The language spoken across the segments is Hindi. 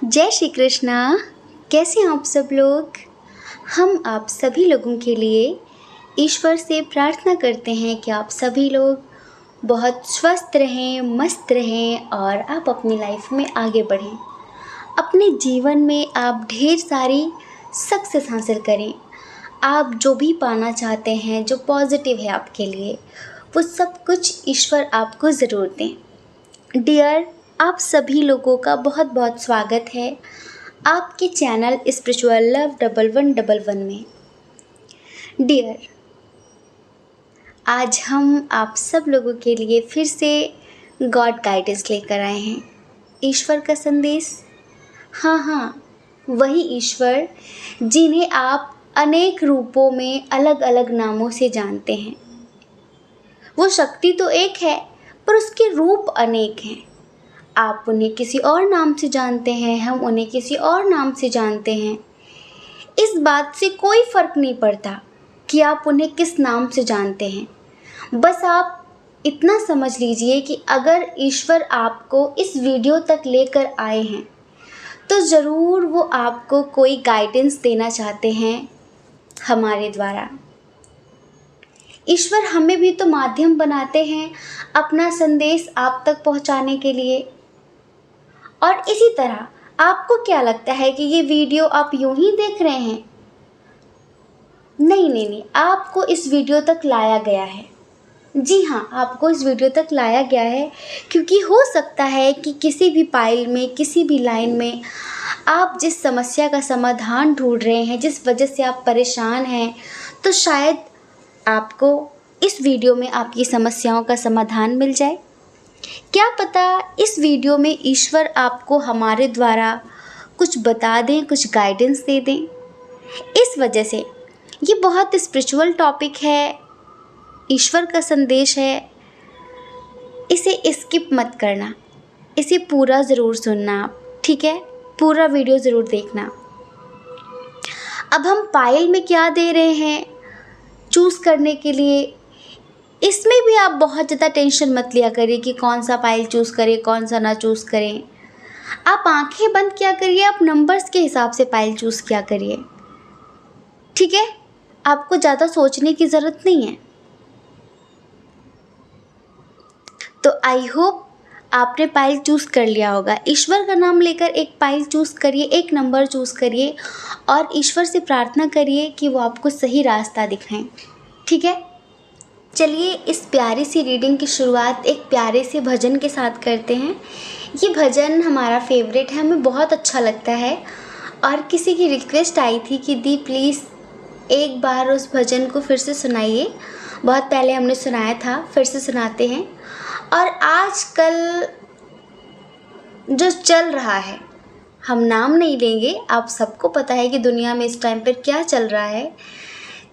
जय श्री कृष्णा। कैसे हैं आप सब लोग। हम आप सभी लोगों के लिए ईश्वर से प्रार्थना करते हैं कि आप सभी लोग बहुत स्वस्थ रहें, मस्त रहें और आप अपनी लाइफ में आगे बढ़ें। अपने जीवन में आप ढेर सारी सक्सेस हासिल करें। आप जो भी पाना चाहते हैं, जो पॉजिटिव है आपके लिए, वो सब कुछ ईश्वर आपको ज़रूर दें। डियर, आप सभी लोगों का बहुत बहुत स्वागत है आपके चैनल स्पिरिचुअल लव 1111 में। डियर, आज हम आप सब लोगों के लिए फिर से गॉड गाइडेंस लेकर आए हैं, ईश्वर का संदेश। हाँ, वही ईश्वर जिन्हें आप अनेक रूपों में अलग अलग नामों से जानते हैं। वो शक्ति तो एक है पर उसके रूप अनेक हैं। आप उन्हें किसी और नाम से जानते हैं, हम उन्हें किसी और नाम से जानते हैं। इस बात से कोई फ़र्क नहीं पड़ता कि आप उन्हें किस नाम से जानते हैं। बस आप इतना समझ लीजिए कि अगर ईश्वर आपको इस वीडियो तक लेकर आए हैं तो ज़रूर वो आपको कोई गाइडेंस देना चाहते हैं हमारे द्वारा। ईश्वर हमें भी तो माध्यम बनाते हैं अपना संदेश आप तक पहुंचाने के लिए। और इसी तरह आपको क्या लगता है कि ये वीडियो आप यूं ही देख रहे हैं? नहीं, आपको इस वीडियो तक लाया गया है। जी हाँ, आपको इस वीडियो तक लाया गया है क्योंकि हो सकता है कि किसी भी पाइल में, किसी भी लाइन में आप जिस समस्या का समाधान ढूंढ रहे हैं, जिस वजह से आप परेशान हैं, तो शायद आपको इस वीडियो में आपकी समस्याओं का समाधान मिल जाए। क्या पता इस वीडियो में ईश्वर आपको हमारे द्वारा कुछ बता दें, कुछ गाइडेंस दे दें। इस वजह से ये बहुत स्पिरिचुअल टॉपिक है, ईश्वर का संदेश है। इसे स्किप मत करना, इसे पूरा ज़रूर सुनना आप, ठीक है? पूरा वीडियो ज़रूर देखना। अब हम पायल में क्या दे रहे हैं चूज़ करने के लिए, इसमें भी आप बहुत ज़्यादा टेंशन मत लिया करिए कि कौन सा पाइल चूज़ करें, कौन सा ना चूज़ करें। आप आंखें बंद किया करिए, आप नंबर्स के हिसाब से पाइल चूज़ किया करिए, ठीक है? आपको ज़्यादा सोचने की ज़रूरत नहीं है। तो आई होप आपने पाइल चूज़ कर लिया होगा। ईश्वर का नाम लेकर एक पाइल चूज़ करिए, एक नंबर चूज़ करिए और ईश्वर से प्रार्थना करिए कि वो आपको सही रास्ता दिखाएं, ठीक है? चलिए इस प्यारी सी रीडिंग की शुरुआत एक प्यारे से भजन के साथ करते हैं। ये भजन हमारा फेवरेट है, हमें बहुत अच्छा लगता है और किसी की रिक्वेस्ट आई थी कि दी प्लीज़ एक बार उस भजन को फिर से सुनाइए। बहुत पहले हमने सुनाया था, फिर से सुनाते हैं। और आजकल जो चल रहा है, हम नाम नहीं लेंगे, आप सबको पता है कि दुनिया में इस टाइम पर क्या चल रहा है,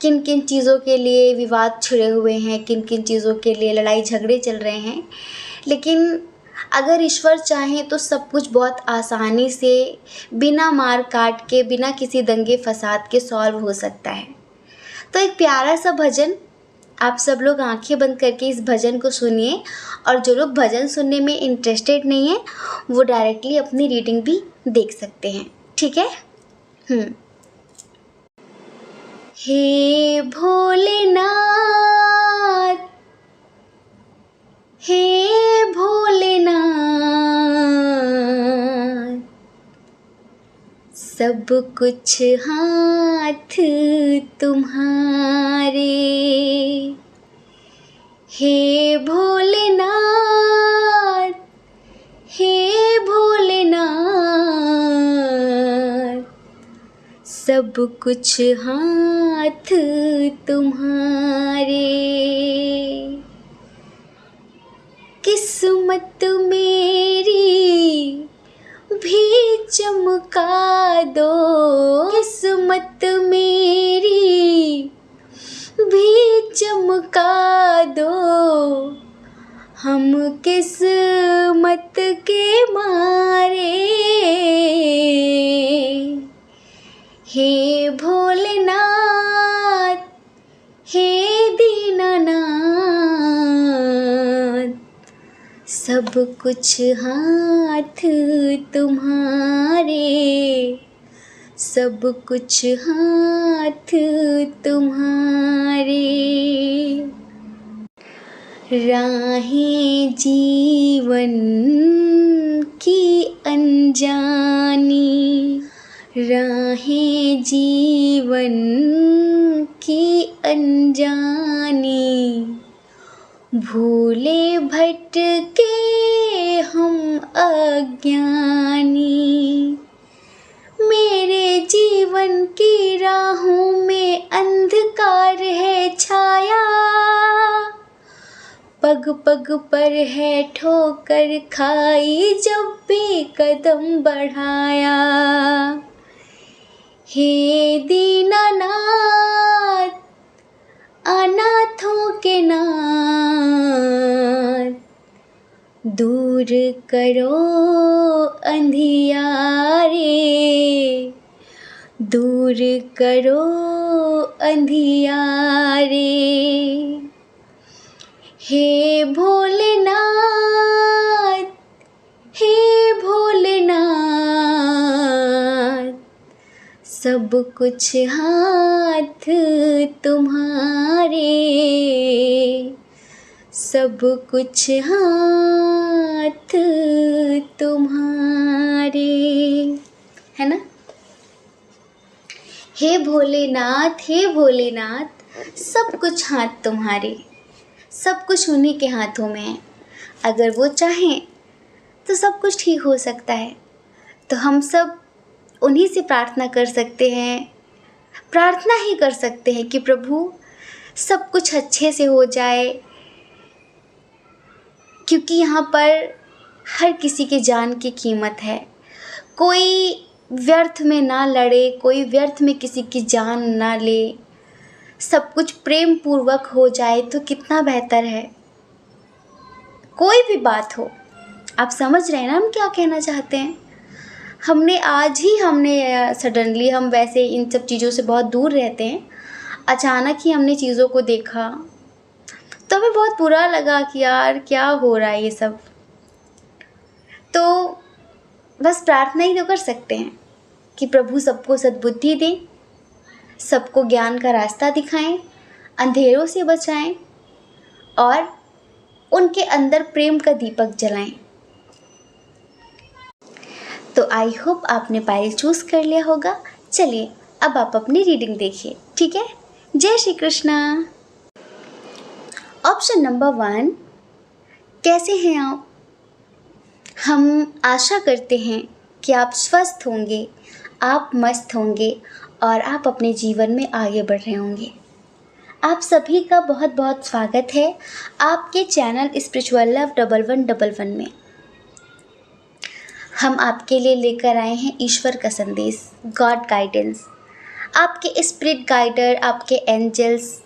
किन किन चीज़ों के लिए विवाद छिड़े हुए हैं, किन किन चीज़ों के लिए लड़ाई झगड़े चल रहे हैं। लेकिन अगर ईश्वर चाहें तो सब कुछ बहुत आसानी से, बिना मार काट के, बिना किसी दंगे फसाद के सॉल्व हो सकता है। तो एक प्यारा सा भजन, आप सब लोग आंखें बंद करके इस भजन को सुनिए। और जो लोग भजन सुनने में इंटरेस्टेड नहीं है वो डायरेक्टली अपनी रीडिंग भी देख सकते हैं, ठीक है? हे भोलेनाथ, हे भोलेनाथ, सब कुछ हाथ तुम्हारे। हे भोलेनाथ, हे भोलेनाथ, सब कुछ हाथ तुम्हारे। किस्मत मेरी भी चमका दो, किस्मत मेरी भी चमका दो, हम किस्मत के मारे। हे भोलेनाथ, हे दीनानाथ, सब कुछ हाथ तुम्हारे। सब कुछ हाथ तुम्हारे। राहें जीवन की अनजानी, राहें जीवन की अनजानी, भूले भटके हम अज्ञानी। मेरे जीवन की राहों में अंधकार है छाया, पग पग पर है ठोकर खाई जब भी कदम बढ़ाया। हे दीनानाथ अनाथों के नाथ, दूर करो अंधियारे, दूर करो अंधियारे। हे भोलेनाथ, हे भोलेनाथ, सब कुछ हाथ तुम्हारे, सब कुछ हाथ तुम्हारे। है ना? हे भोलेनाथ, हे भोलेनाथ, सब कुछ हाथ तुम्हारे, सब कुछ उन्हीं के हाथों में है। अगर वो चाहें तो सब कुछ ठीक हो सकता है। तो हम सब उन्हीं से प्रार्थना कर सकते हैं, प्रार्थना ही कर सकते हैं कि प्रभु सब कुछ अच्छे से हो जाए, क्योंकि यहाँ पर हर किसी के जान की कीमत है। कोई व्यर्थ में ना लड़े, कोई व्यर्थ में किसी की जान ना ले, सब कुछ प्रेम पूर्वक हो जाए तो कितना बेहतर है। कोई भी बात हो, आप समझ रहे हैं ना हम क्या कहना चाहते हैं। हमने सडनली, हम वैसे इन सब चीज़ों से बहुत दूर रहते हैं, अचानक ही हमने चीज़ों को देखा तो हमें बहुत बुरा लगा कि यार क्या हो रहा है ये सब। तो बस प्रार्थना ही तो कर सकते हैं कि प्रभु सबको सद्बुद्धि दें, सबको ज्ञान का रास्ता दिखाएं, अंधेरों से बचाएं और उनके अंदर प्रेम का दीपक जलाएं। तो आई होप आपने पायल चूज़ कर लिया होगा। चलिए अब आप अपनी रीडिंग देखिए, ठीक है। जय श्री कृष्णा। ऑप्शन नंबर 1, कैसे हैं आप? हम आशा करते हैं कि आप स्वस्थ होंगे, आप मस्त होंगे और आप अपने जीवन में आगे बढ़ रहे होंगे। आप सभी का बहुत बहुत स्वागत है आपके चैनल स्पिरिचुअल लव 1111 में। हम आपके लिए लेकर आए हैं ईश्वर का संदेश, गॉड गाइडेंस। आपके स्पिरिट गाइडर, आपके एंजल्स,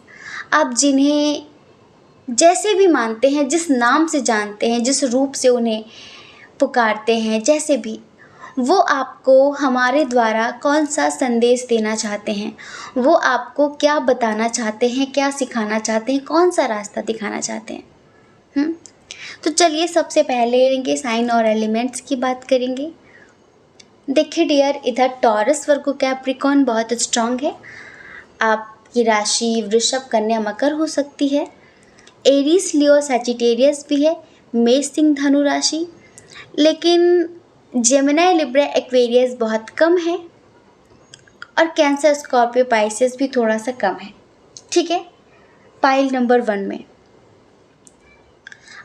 आप जिन्हें जैसे भी मानते हैं, जिस नाम से जानते हैं, जिस रूप से उन्हें पुकारते हैं, जैसे भी, वो आपको हमारे द्वारा कौन सा संदेश देना चाहते हैं, वो आपको क्या बताना चाहते हैं, क्या सिखाना चाहते हैं, कौन सा रास्ता दिखाना चाहते हैं। तो चलिए सबसे पहले इनके साइन और एलिमेंट्स की बात करेंगे। देखिए डियर, इधर टॉरस, वर्गो, कैप्रिकॉर्न बहुत स्ट्रांग है। आपकी राशि वृषभ, कन्या, मकर हो सकती है। एरीज, लियो, सैजिटेरियस भी है। मेष, सिंह, धनु राशि। लेकिन जेमिनी, लिब्रा, एक्वेरियस बहुत कम है और कैंसर, स्कॉर्पियो, पाइसेस भी थोड़ा सा कम है, ठीक है, पाइल नंबर 1 में।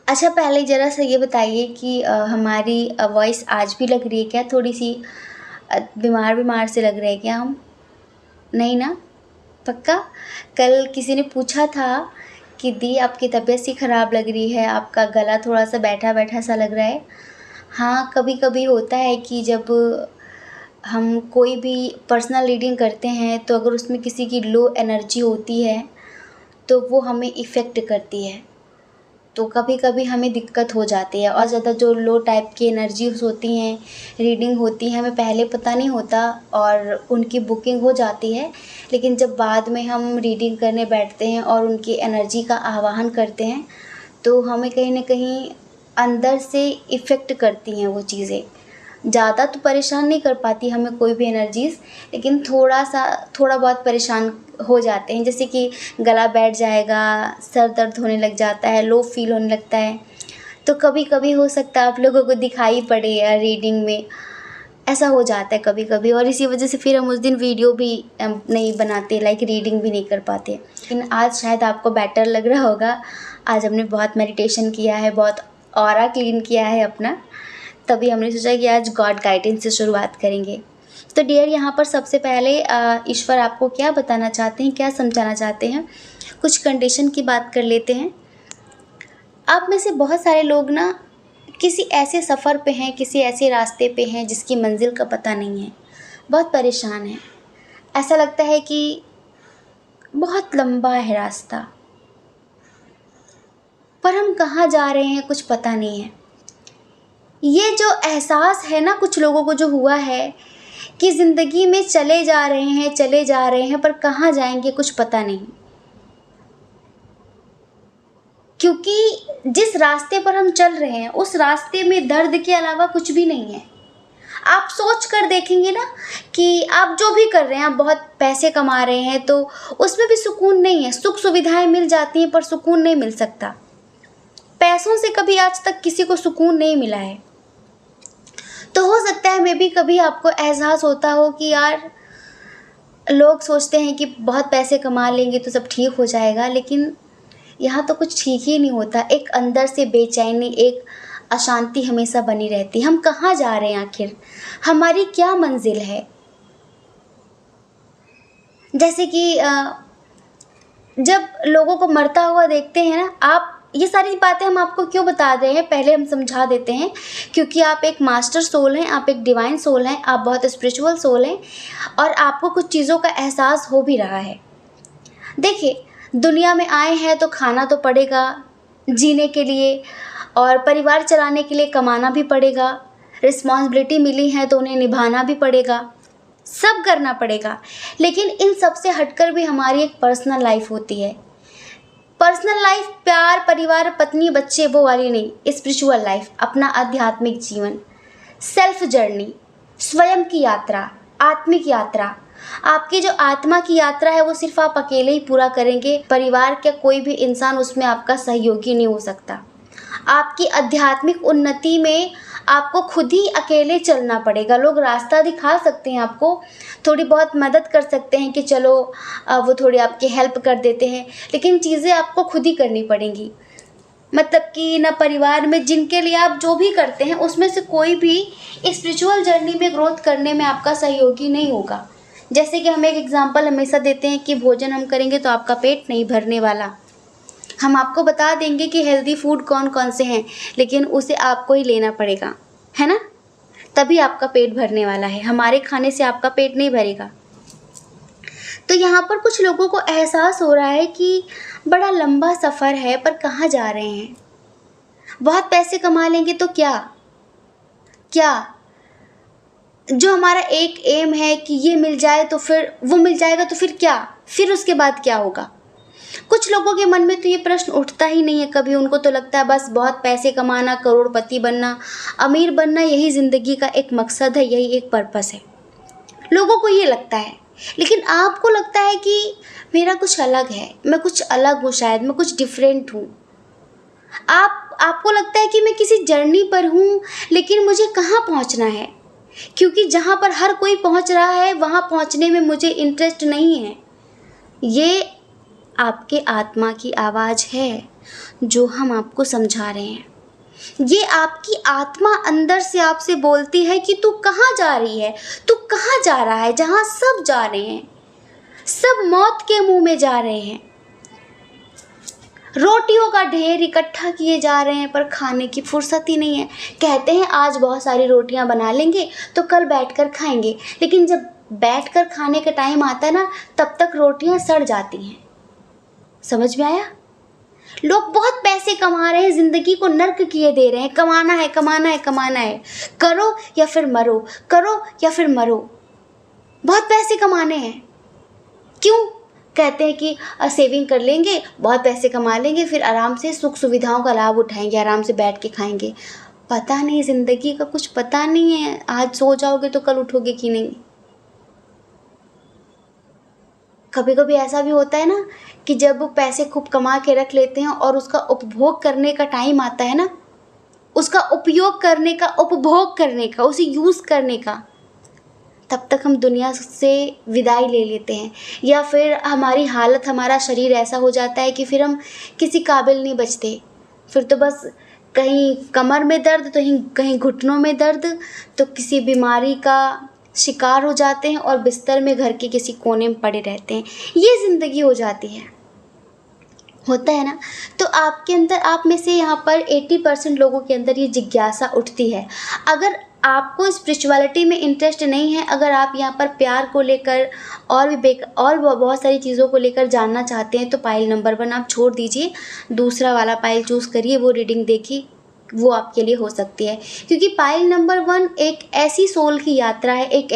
अच्छा, पहले ज़रा सा ये बताइए कि हमारी वॉइस आज भी लग रही है क्या? थोड़ी सी बीमार से लग रहे हैं क्या हम? नहीं ना? पक्का? कल किसी ने पूछा था कि दी आपकी तबीयत सी ख़राब लग रही है, आपका गला थोड़ा सा बैठा बैठा सा लग रहा है। हाँ, कभी कभी होता है कि जब हम कोई भी पर्सनल रीडिंग करते हैं तो अगर उसमें किसी की लो एनर्जी होती है तो वो हमें इफ़ेक्ट करती है, तो कभी कभी हमें दिक्कत हो जाती है। और ज़्यादा जो लो टाइप की एनर्जीज होती हैं, रीडिंग होती है, हमें पहले पता नहीं होता और उनकी बुकिंग हो जाती है, लेकिन जब बाद में हम रीडिंग करने बैठते हैं और उनकी एनर्जी का आवाहन करते हैं तो हमें कहीं ना कहीं अंदर से इफ़ेक्ट करती हैं वो चीज़ें। ज़्यादा तो परेशान नहीं कर पाती हमें कोई भी एनर्जीज़, लेकिन थोड़ा बहुत परेशान हो जाते हैं, जैसे कि गला बैठ जाएगा, सर दर्द होने लग जाता है, लो फील होने लगता है। तो कभी कभी हो सकता है आप लोगों को दिखाई पड़े या रीडिंग में, ऐसा हो जाता है कभी कभी, और इसी वजह से फिर हम उस दिन वीडियो भी नहीं बनाते, लाइक रीडिंग भी नहीं कर पाते। लेकिन आज शायद आपको बेटर लग रहा होगा। आज हमने बहुत मेडिटेशन किया है, बहुत ऑरा क्लीन किया है अपना, तभी हमने सोचा कि आज गॉड गाइडेंस से शुरुआत करेंगे। तो डियर, यहाँ पर सबसे पहले ईश्वर आपको क्या बताना चाहते हैं, क्या समझाना चाहते हैं, कुछ कंडीशन की बात कर लेते हैं। आप में से बहुत सारे लोग ना किसी ऐसे सफ़र पे हैं, किसी ऐसे रास्ते पे हैं जिसकी मंजिल का पता नहीं है, बहुत परेशान हैं। ऐसा लगता है कि बहुत लंबा है रास्ता, पर हम कहाँ जा रहे हैं कुछ पता नहीं है। ये जो एहसास है ना कुछ लोगों को जो हुआ है कि ज़िंदगी में चले जा रहे हैं पर कहाँ जाएंगे कुछ पता नहीं, क्योंकि जिस रास्ते पर हम चल रहे हैं उस रास्ते में दर्द के अलावा कुछ भी नहीं है। आप सोच कर देखेंगे ना कि आप जो भी कर रहे हैं, आप बहुत पैसे कमा रहे हैं तो उसमें भी सुकून नहीं है। सुख सुविधाएं मिल जाती हैं पर सुकून नहीं मिल सकता। पैसों से कभी आज तक किसी को सुकून नहीं मिला है। तो हो सकता है मे भी कभी आपको एहसास होता हो कि यार, लोग सोचते हैं कि बहुत पैसे कमा लेंगे तो सब ठीक हो जाएगा, लेकिन यहाँ तो कुछ ठीक ही नहीं होता। एक अंदर से बेचैनी, एक अशांति हमेशा बनी रहती। हम कहाँ जा रहे हैं आखिर, हमारी क्या मंजिल है। जैसे कि जब लोगों को मरता हुआ देखते हैं ना, आप ये सारी बातें हम आपको क्यों बता रहे हैं, पहले हम समझा देते हैं। क्योंकि आप एक मास्टर सोल हैं, आप एक डिवाइन सोल हैं, आप बहुत स्पिरिचुअल सोल हैं, और आपको कुछ चीज़ों का एहसास हो भी रहा है। देखिए, दुनिया में आए हैं तो खाना तो पड़ेगा जीने के लिए, और परिवार चलाने के लिए कमाना भी पड़ेगा। रिस्पॉन्सिबिलिटी मिली है तो उन्हें निभाना भी पड़ेगा, सब करना पड़ेगा। लेकिन इन सब से हटकर भी हमारी एक पर्सनल लाइफ होती है। पर्सनल लाइफ, प्यार, परिवार, पत्नी, बच्चे, वो वाली नहीं। स्पिरिचुअल लाइफ, अपना आध्यात्मिक जीवन, सेल्फ जर्नी, स्वयं की यात्रा, आत्मिक यात्रा। आपकी जो आत्मा की यात्रा है वो सिर्फ आप अकेले ही पूरा करेंगे। परिवार का कोई भी इंसान उसमें आपका सहयोगी नहीं हो सकता। आपकी आध्यात्मिक उन्नति में आपको खुद ही अकेले चलना पड़ेगा। लोग रास्ता दिखा सकते हैं, आपको थोड़ी बहुत मदद कर सकते हैं कि चलो वो थोड़ी आपकी हेल्प कर देते हैं, लेकिन चीज़ें आपको खुद ही करनी पड़ेंगी। मतलब कि न परिवार में जिनके लिए आप जो भी करते हैं उसमें से कोई भी स्पिरिचुअल जर्नी में ग्रोथ करने में आपका सहयोगी नहीं होगा। जैसे कि हम एक एग्जांपल हमेशा देते हैं कि भोजन हम करेंगे तो आपका पेट नहीं भरने वाला। हम आपको बता देंगे कि हेल्दी फूड कौन कौन से हैं, लेकिन उसे आपको ही लेना पड़ेगा, है ना, तभी आपका पेट भरने वाला है। हमारे खाने से आपका पेट नहीं भरेगा। तो यहाँ पर कुछ लोगों को एहसास हो रहा है कि बड़ा लंबा सफ़र है पर कहाँ जा रहे हैं। बहुत पैसे कमा लेंगे तो क्या जो हमारा एक एम है कि ये मिल जाए तो फिर वो मिल जाएगा, तो फिर क्या, फिर उसके बाद क्या होगा। कुछ लोगों के मन में तो ये प्रश्न उठता ही नहीं है कभी। उनको तो लगता है बस बहुत पैसे कमाना, करोड़पति बनना, अमीर बनना, यही ज़िंदगी का एक मकसद है, यही एक पर्पस है। लोगों को ये लगता है, लेकिन आपको लगता है कि मेरा कुछ अलग है, मैं कुछ अलग हूँ, शायद मैं कुछ डिफरेंट हूँ। आपको लगता है कि मैं किसी जर्नी पर हूँ, लेकिन मुझे कहाँ पहुँचना है, क्योंकि जहाँ पर हर कोई पहुँच रहा है वहाँ पहुँचने में मुझे इंटरेस्ट नहीं है। ये आपके आत्मा की आवाज़ है जो हम आपको समझा रहे हैं। ये आपकी आत्मा अंदर से आपसे बोलती है कि तू कहाँ जा रही है, तू कहाँ जा रहा है, जहाँ सब जा रहे हैं, सब मौत के मुंह में जा रहे हैं। रोटियों का ढेर इकट्ठा किए जा रहे हैं पर खाने की फुर्सत ही नहीं है। कहते हैं आज बहुत सारी रोटियां बना लेंगे तो कल बैठकर खाएंगे, लेकिन जब बैठकर खाने का टाइम आता है ना, तब तक रोटियां सड़ जाती हैं। समझ में आया? लोग बहुत पैसे कमा रहे हैं, ज़िंदगी को नर्क किए दे रहे हैं। कमाना है, कमाना है, कमाना है, करो या फिर मरो, करो या फिर मरो। बहुत पैसे कमाने हैं। क्यों? कहते हैं कि सेविंग कर लेंगे, बहुत पैसे कमा लेंगे, फिर आराम से सुख सुविधाओं का लाभ उठाएंगे, आराम से बैठ के खाएंगे। पता नहीं, ज़िंदगी का कुछ पता नहीं है, आज सो जाओगे तो कल उठोगे कि नहीं। कभी कभी ऐसा भी होता है ना कि जब पैसे खूब कमा के रख लेते हैं और उसका उपभोग करने का टाइम आता है ना, उसका उपयोग करने का, उपभोग करने का, उसे यूज़ करने का, तब तक हम दुनिया से विदाई ले लेते हैं। या फिर हमारी हालत, हमारा शरीर ऐसा हो जाता है कि फिर हम किसी काबिल नहीं बचते। फिर तो बस कहीं कमर में दर्द, तो कहीं कहीं घुटनों में दर्द, तो किसी बीमारी का शिकार हो जाते हैं और बिस्तर में घर के किसी कोने में पड़े रहते हैं। ये ज़िंदगी हो जाती है, होता है ना। तो आपके अंदर, आप में से यहाँ पर 80% लोगों के अंदर ये जिज्ञासा उठती है। अगर आपको स्पिरिचुअलिटी में इंटरेस्ट नहीं है, अगर आप यहाँ पर प्यार को लेकर और भी बहुत सारी चीज़ों को लेकर जानना चाहते हैं, तो पाइल नंबर 1 आप छोड़ दीजिए, दूसरा वाला पाइल चूज़ करिए, वो रीडिंग देखिए, वो आपके लिए हो सकती है। क्योंकि पाइल नंबर 1 एक ऐसी सोल की यात्रा है, एक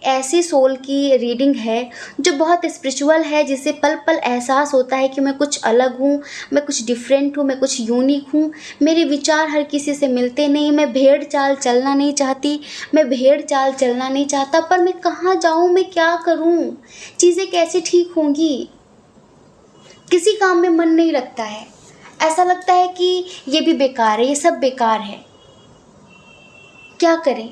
ऐसी सोल की रीडिंग है जो बहुत स्पिरिचुअल है, जिसे पल पल एहसास होता है कि मैं कुछ अलग हूँ, मैं कुछ डिफरेंट हूँ, मैं कुछ यूनिक हूँ, मेरे विचार हर किसी से मिलते नहीं, मैं भेड़ चाल चलना नहीं चाहती, मैं भेड़ चाल चलना नहीं चाहता, पर मैं कहाँ जाऊँ, मैं क्या करूँ, चीज़ें कैसे ठीक होंगी, किसी काम में मन नहीं लगता है, ऐसा लगता है कि ये भी बेकार है, ये सब बेकार है, क्या करें।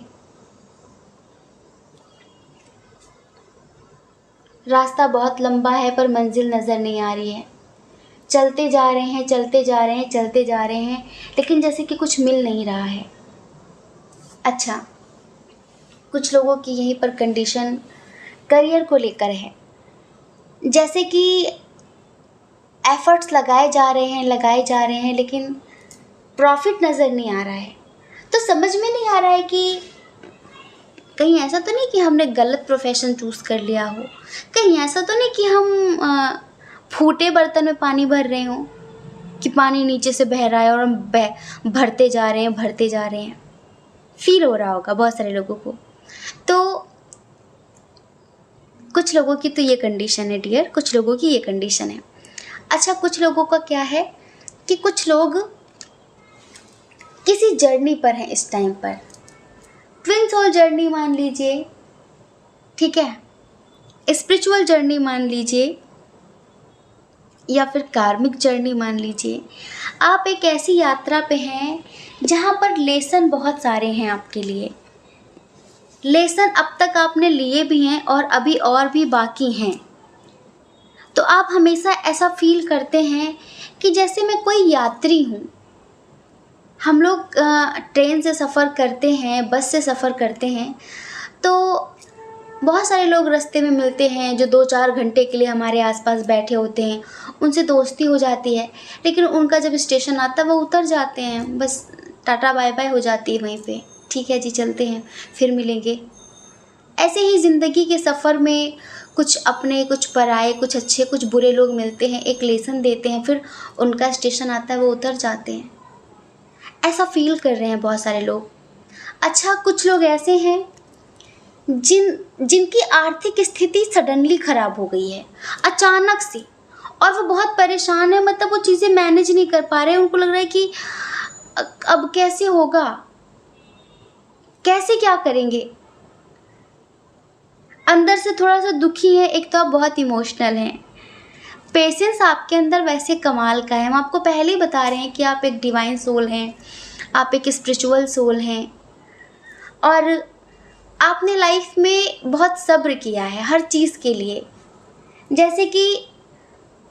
रास्ता बहुत लंबा है पर मंजिल नज़र नहीं आ रही है, चलते जा रहे हैं, चलते जा रहे हैं, चलते जा रहे हैं, लेकिन जैसे कि कुछ मिल नहीं रहा है। अच्छा, कुछ लोगों की यहीं पर कंडीशन करियर को लेकर है, जैसे कि एफर्ट्स लगाए जा रहे हैं, लेकिन प्रॉफिट नज़र नहीं आ रहा है। तो समझ में नहीं आ रहा है कि कहीं ऐसा तो नहीं कि हमने गलत प्रोफेशन चूज़ कर लिया हो, कहीं ऐसा तो नहीं कि हम फूटे बर्तन में पानी भर रहे हों, कि पानी नीचे से बह रहा है और हम भरते जा रहे हैं। फील हो रहा होगा बहुत सारे लोगों को। तो कुछ लोगों की तो ये कंडीशन है डियर, कुछ लोगों की ये कंडीशन है। अच्छा, कुछ लोगों का क्या है कि कुछ लोग किसी जर्नी पर हैं इस टाइम पर, ट्विन सोल जर्नी मान लीजिए, ठीक है, स्पिरिचुअल जर्नी मान लीजिए, या फिर कार्मिक जर्नी मान लीजिए। आप एक ऐसी यात्रा पे हैं जहाँ पर लेसन बहुत सारे हैं आपके लिए, लेसन अब तक आपने लिए भी हैं और अभी और भी बाकी हैं। तो आप हमेशा ऐसा फील करते हैं कि जैसे मैं कोई यात्री हूँ। हम लोग ट्रेन से सफ़र करते हैं, बस से सफ़र करते हैं, तो बहुत सारे लोग रास्ते में मिलते हैं जो 2-4 घंटे के लिए हमारे आसपास बैठे होते हैं, उनसे दोस्ती हो जाती है, लेकिन उनका जब स्टेशन आता है वो उतर जाते हैं, बस टाटा बाय बाय हो जाती है वहीं पे, ठीक है जी चलते हैं, फिर मिलेंगे। ऐसे ही ज़िंदगी के सफ़र में कुछ अपने, कुछ पराए, कुछ अच्छे, कुछ बुरे लोग मिलते हैं, एक लेसन देते हैं, फिर उनका स्टेशन आता है वो उतर जाते हैं। ऐसा फील कर रहे हैं बहुत सारे लोग। अच्छा, कुछ लोग ऐसे हैं जिनकी आर्थिक स्थिति सडनली ख़राब हो गई है, अचानक से, और वो बहुत परेशान है, मतलब वो चीज़ें मैनेज नहीं कर पा रहे हैं। उनको लग रहा है कि अब कैसे होगा, कैसे क्या करेंगे। अंदर से थोड़ा सा दुखी है, एक तो आप बहुत इमोशनल हैं। पेशेंस आपके अंदर वैसे कमाल का है, हम आपको पहले ही बता रहे हैं कि आप एक डिवाइन सोल हैं, आप एक स्पिरिचुअल सोल हैं, और आपने लाइफ में बहुत सब्र किया है हर चीज़ के लिए। जैसे कि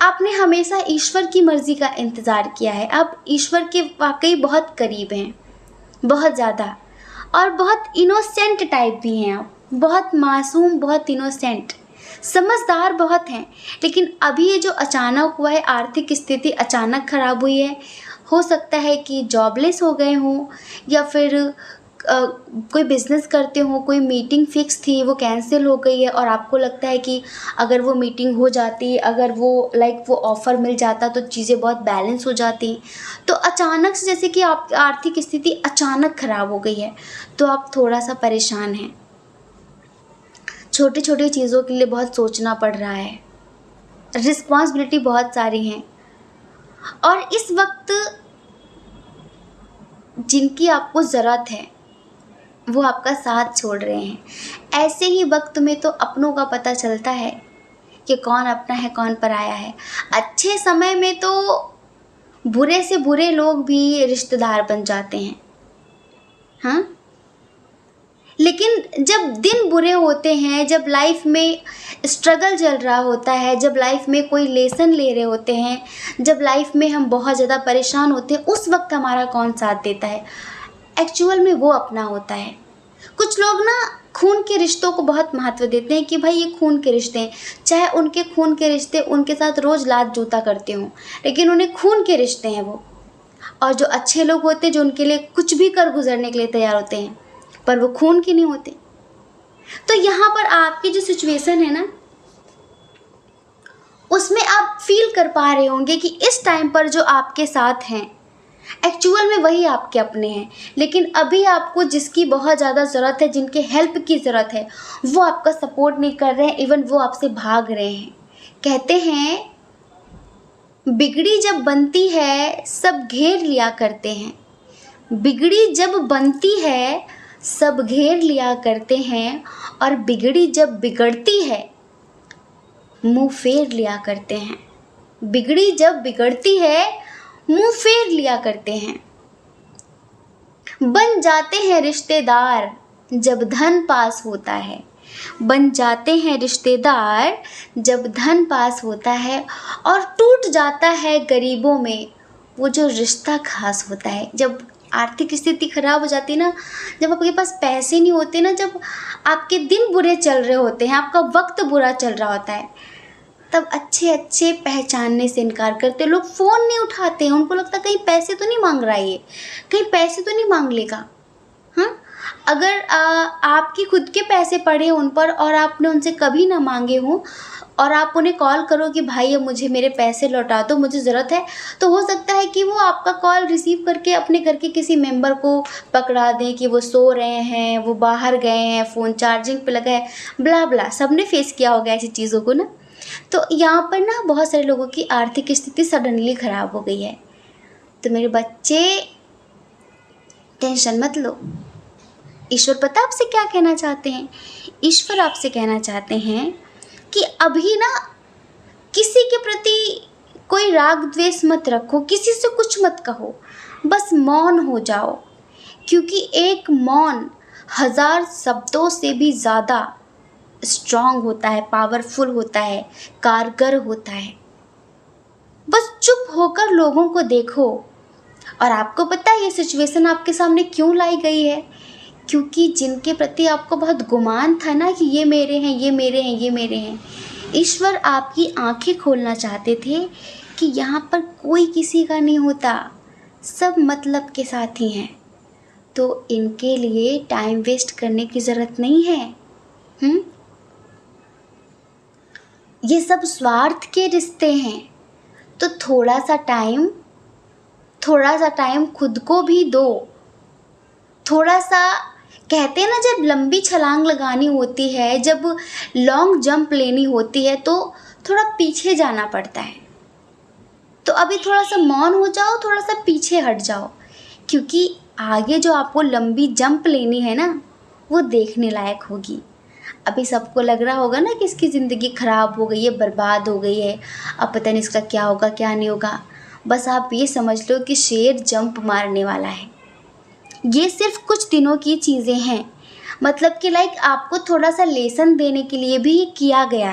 आपने हमेशा ईश्वर की मर्ज़ी का इंतज़ार किया है, आप ईश्वर के वाकई बहुत करीब हैं, बहुत ज़्यादा, और बहुत इनोसेंट टाइप भी हैं आप, बहुत मासूम, बहुत इनोसेंट, समझदार बहुत हैं। लेकिन अभी ये जो अचानक हुआ है, आर्थिक स्थिति अचानक ख़राब हुई है, हो सकता है कि जॉबलेस हो गए हों, या फिर कोई बिज़नेस करते हो, कोई मीटिंग फ़िक्स थी वो कैंसिल हो गई है, और आपको लगता है कि अगर वो मीटिंग हो जाती, अगर वो वो ऑफ़र मिल जाता तो चीज़ें बहुत बैलेंस हो जाती। तो अचानक से जैसे कि आपकी आर्थिक स्थिति अचानक ख़राब हो गई है, तो आप थोड़ा सा परेशान हैं। छोटी छोटी चीज़ों के लिए बहुत सोचना पड़ रहा है, रिस्पॉन्सिबिलिटी बहुत सारी हैं, और इस वक्त जिनकी आपको ज़रूरत है वो आपका साथ छोड़ रहे हैं। ऐसे ही वक्त में तो अपनों का पता चलता है कि कौन अपना है कौन पराया है। अच्छे समय में तो बुरे से बुरे लोग भी रिश्तेदार बन जाते हैं, हाँ, लेकिन जब दिन बुरे होते हैं, जब लाइफ में स्ट्रगल चल रहा होता है, जब लाइफ में कोई लेसन ले रहे होते हैं, जब लाइफ में हम बहुत ज़्यादा परेशान होते हैं, उस वक्त हमारा कौन साथ देता है? एक्चुअल में वो अपना होता है। कुछ लोग ना खून के रिश्तों को बहुत महत्व देते हैं कि भाई ये खून के रिश्ते हैं, चाहे उनके खून के रिश्ते उनके साथ रोज़ लात जूता करते हों, लेकिन उन्हें खून के रिश्ते हैं वो। और जो अच्छे लोग होते हैं जो उनके लिए कुछ भी कर गुजरने के लिए तैयार होते हैं, पर वो खून के नहीं होते। तो यहाँ पर आपकी जो सिचुएशन है ना, उसमें आप फील कर पा रहे होंगे कि इस टाइम पर जो आपके साथ हैं एक्चुअल में वही आपके अपने हैं, लेकिन अभी आपको जिसकी बहुत ज़्यादा ज़रूरत है, जिनके हेल्प की ज़रूरत है, वो आपका सपोर्ट नहीं कर रहे हैं, इवन वो आपसे भाग रहे हैं। कहते हैं बिगड़ी जब बनती है सब घेर लिया करते हैं, बिगड़ी जब बनती है सब घेर लिया करते हैं, और बिगड़ी जब बिगड़ती है मुंह फेर लिया करते हैं। बिगड़ी जब बिगड़ती है मुंह फेर लिया करते हैं। बन जाते हैं रिश्तेदार जब धन पास होता है, बन जाते हैं रिश्तेदार जब धन पास होता है, और टूट जाता है गरीबों में वो जो रिश्ता खास होता है। जब आर्थिक स्थिति खराब हो जाती है ना, जब आपके पास पैसे नहीं होते ना, जब आपके दिन बुरे चल रहे होते हैं, आपका वक्त बुरा चल रहा होता है, तब अच्छे पहचानने से इनकार करते। लोग फ़ोन नहीं उठाते हैं, उनको लगता कहीं पैसे तो नहीं मांग रहा है, ये कहीं पैसे तो नहीं मांग लेगा। हाँ, अगर आपकी खुद के पैसे पड़े उन पर और आपने उनसे कभी ना मांगे हों, और आप उन्हें कॉल करो कि भाई अब मुझे मेरे पैसे लौटा दो, मुझे ज़रूरत है, तो हो सकता है कि वो आपका कॉल रिसीव करके अपने घर के किसी मेंबर को पकड़ा दें कि वो सो रहे हैं, वो बाहर गए हैं, फ़ोन चार्जिंग पे लगा है, ब्ला ब्ला। सबने फेस किया होगा ऐसी चीज़ों को ना। तो यहाँ पर ना बहुत सारे लोगों की आर्थिक स्थिति सडनली ख़राब हो गई है। तो मेरे बच्चे टेंशन मत लो, ईश्वर पता आपसे क्या कहना चाहते हैं? ईश्वर आपसे कहना चाहते हैं कि अभी ना किसी के प्रति कोई राग द्वेष मत रखो, किसी से कुछ मत कहो, बस मौन हो जाओ, क्योंकि एक मौन 1000 शब्दों से भी ज़्यादा स्ट्रॉन्ग होता है, पावरफुल होता है, कारगर होता है। बस चुप होकर लोगों को देखो। और आपको पता है ये सिचुएशन आपके सामने क्यों लाई गई है? क्योंकि जिनके प्रति आपको बहुत गुमान था ना कि ये मेरे हैं, ये मेरे हैं, ये मेरे हैं, ईश्वर आपकी आंखें खोलना चाहते थे कि यहाँ पर कोई किसी का नहीं होता, सब मतलब के साथ ही हैं। तो इनके लिए टाइम वेस्ट करने की ज़रूरत नहीं है। ये सब स्वार्थ के रिश्ते हैं, तो थोड़ा सा टाइम खुद को भी दो। थोड़ा सा कहते हैं ना, जब लंबी छलांग लगानी होती है, जब लॉन्ग जंप लेनी होती है, तो थोड़ा पीछे जाना पड़ता है। तो अभी थोड़ा सा मौन हो जाओ, थोड़ा सा पीछे हट जाओ, क्योंकि आगे जो आपको लंबी जंप लेनी है ना, वो देखने लायक होगी। अभी सबको लग रहा होगा ना कि इसकी ज़िंदगी ख़राब हो गई है, बर्बाद हो गई है, अब पता नहीं इसका क्या होगा क्या नहीं होगा। बस आप ये समझ लो कि शेर जंप मारने वाला है। ये सिर्फ कुछ दिनों की चीज़ें हैं, मतलब कि लाइक आपको थोड़ा सा लेसन देने के लिए भी किया गया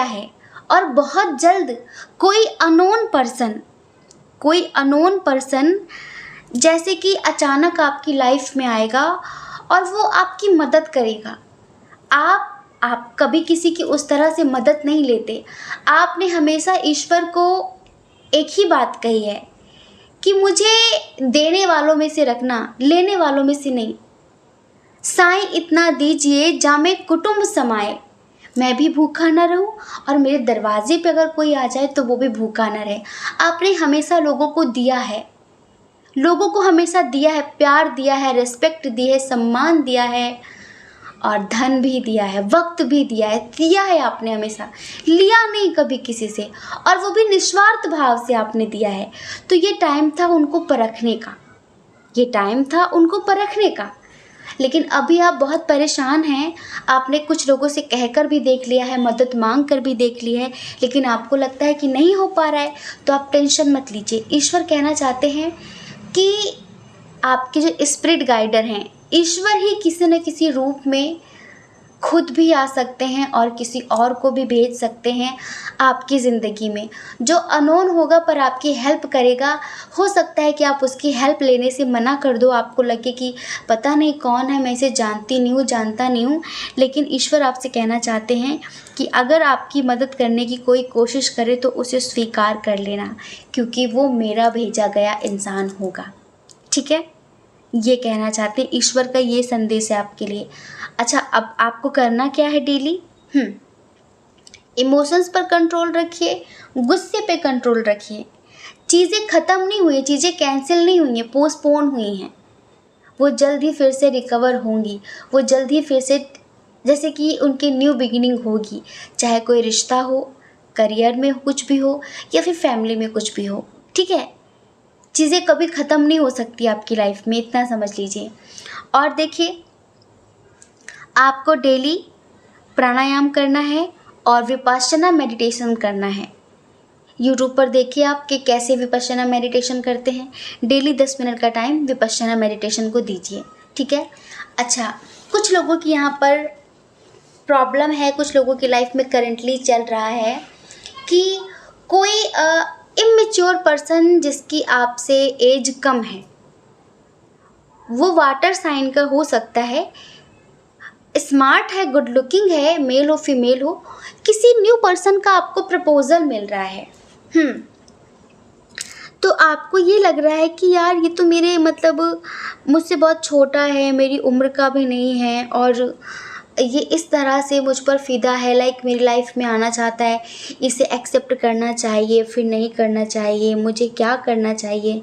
है। और बहुत जल्द कोई अननोन पर्सन जैसे कि अचानक आपकी लाइफ में आएगा और वो आपकी मदद करेगा। आप कभी किसी की उस तरह से मदद नहीं लेते। आपने हमेशा ईश्वर को एक ही बात कही है कि मुझे देने वालों में से रखना, लेने वालों में से नहीं। साईं इतना दीजिए जामे कुटुंब समाए, मैं भी भूखा न रहूं और मेरे दरवाजे पे अगर कोई आ जाए तो वो भी भूखा न रहे। आपने हमेशा लोगों को दिया है, लोगों को हमेशा दिया है, प्यार दिया है, रिस्पेक्ट दी है, सम्मान दिया है, और धन भी दिया है, वक्त भी दिया है आपने हमेशा, लिया नहीं कभी किसी से, और वो भी निस्वार्थ भाव से आपने दिया है। तो ये टाइम था उनको परखने का, ये टाइम था उनको परखने का। लेकिन अभी आप बहुत परेशान हैं, आपने कुछ लोगों से कहकर भी देख लिया है, मदद मांग कर भी देख ली है, लेकिन आपको लगता है कि नहीं हो पा रहा है। तो आप टेंशन मत लीजिए। ईश्वर कहना चाहते हैं कि आपके जो स्पिरिट गाइडर हैं, ईश्वर ही किसी न किसी रूप में खुद भी आ सकते हैं और किसी और को भी भेज सकते हैं आपकी ज़िंदगी में, जो अननोन होगा पर आपकी हेल्प करेगा। हो सकता है कि आप उसकी हेल्प लेने से मना कर दो, आपको लगे कि पता नहीं कौन है, मैं इसे जानती नहीं हूँ, जानता नहीं हूँ। लेकिन ईश्वर आपसे कहना चाहते हैं कि अगर आपकी मदद करने की कोई कोशिश करे तो उसे स्वीकार कर लेना, क्योंकि वो मेरा भेजा गया इंसान होगा। ठीक है, ये कहना चाहते हैं, ईश्वर का ये संदेश है आपके लिए। अच्छा, अब आपको करना क्या है डेली? इमोशंस पर कंट्रोल रखिए, गुस्से पे कंट्रोल रखिए। चीज़ें ख़त्म नहीं हुई, चीज़ें कैंसिल नहीं हुई हैं, पोस्टपोन हुई हैं, वो जल्द ही फिर से रिकवर होंगी, वो जल्द ही फिर से जैसे कि उनकी न्यू बिगिनिंग होगी। चाहे कोई रिश्ता हो, करियर में कुछ भी हो, या फिर फैमिली में कुछ भी हो। ठीक है, चीज़ें कभी ख़त्म नहीं हो सकती आपकी लाइफ में, इतना समझ लीजिए। और देखिए, आपको डेली प्राणायाम करना है और विपश्यना मेडिटेशन करना है। यूट्यूब पर देखिए आप कि कैसे विपश्यना मेडिटेशन करते हैं। डेली 10 मिनट का टाइम विपश्यना मेडिटेशन को दीजिए। ठीक है। अच्छा, कुछ लोगों की यहाँ पर प्रॉब्लम है, कुछ लोगों की लाइफ में करेंटली चल रहा है कि कोई इमेच्योर पर्सन जिसकी आपसे एज कम है, वो वाटर साइन का हो सकता है, स्मार्ट है, गुड लुकिंग है, मेल हो फीमेल हो, किसी न्यू पर्सन का आपको प्रपोजल मिल रहा है। तो आपको ये लग रहा है कि यार ये तो मेरे मतलब मुझसे बहुत छोटा है, मेरी उम्र का भी नहीं है, और ये इस तरह से मुझ पर फ़िदा है, लाइक मेरी लाइफ में आना चाहता है, इसे एक्सेप्ट करना चाहिए फिर नहीं करना चाहिए, मुझे क्या करना चाहिए,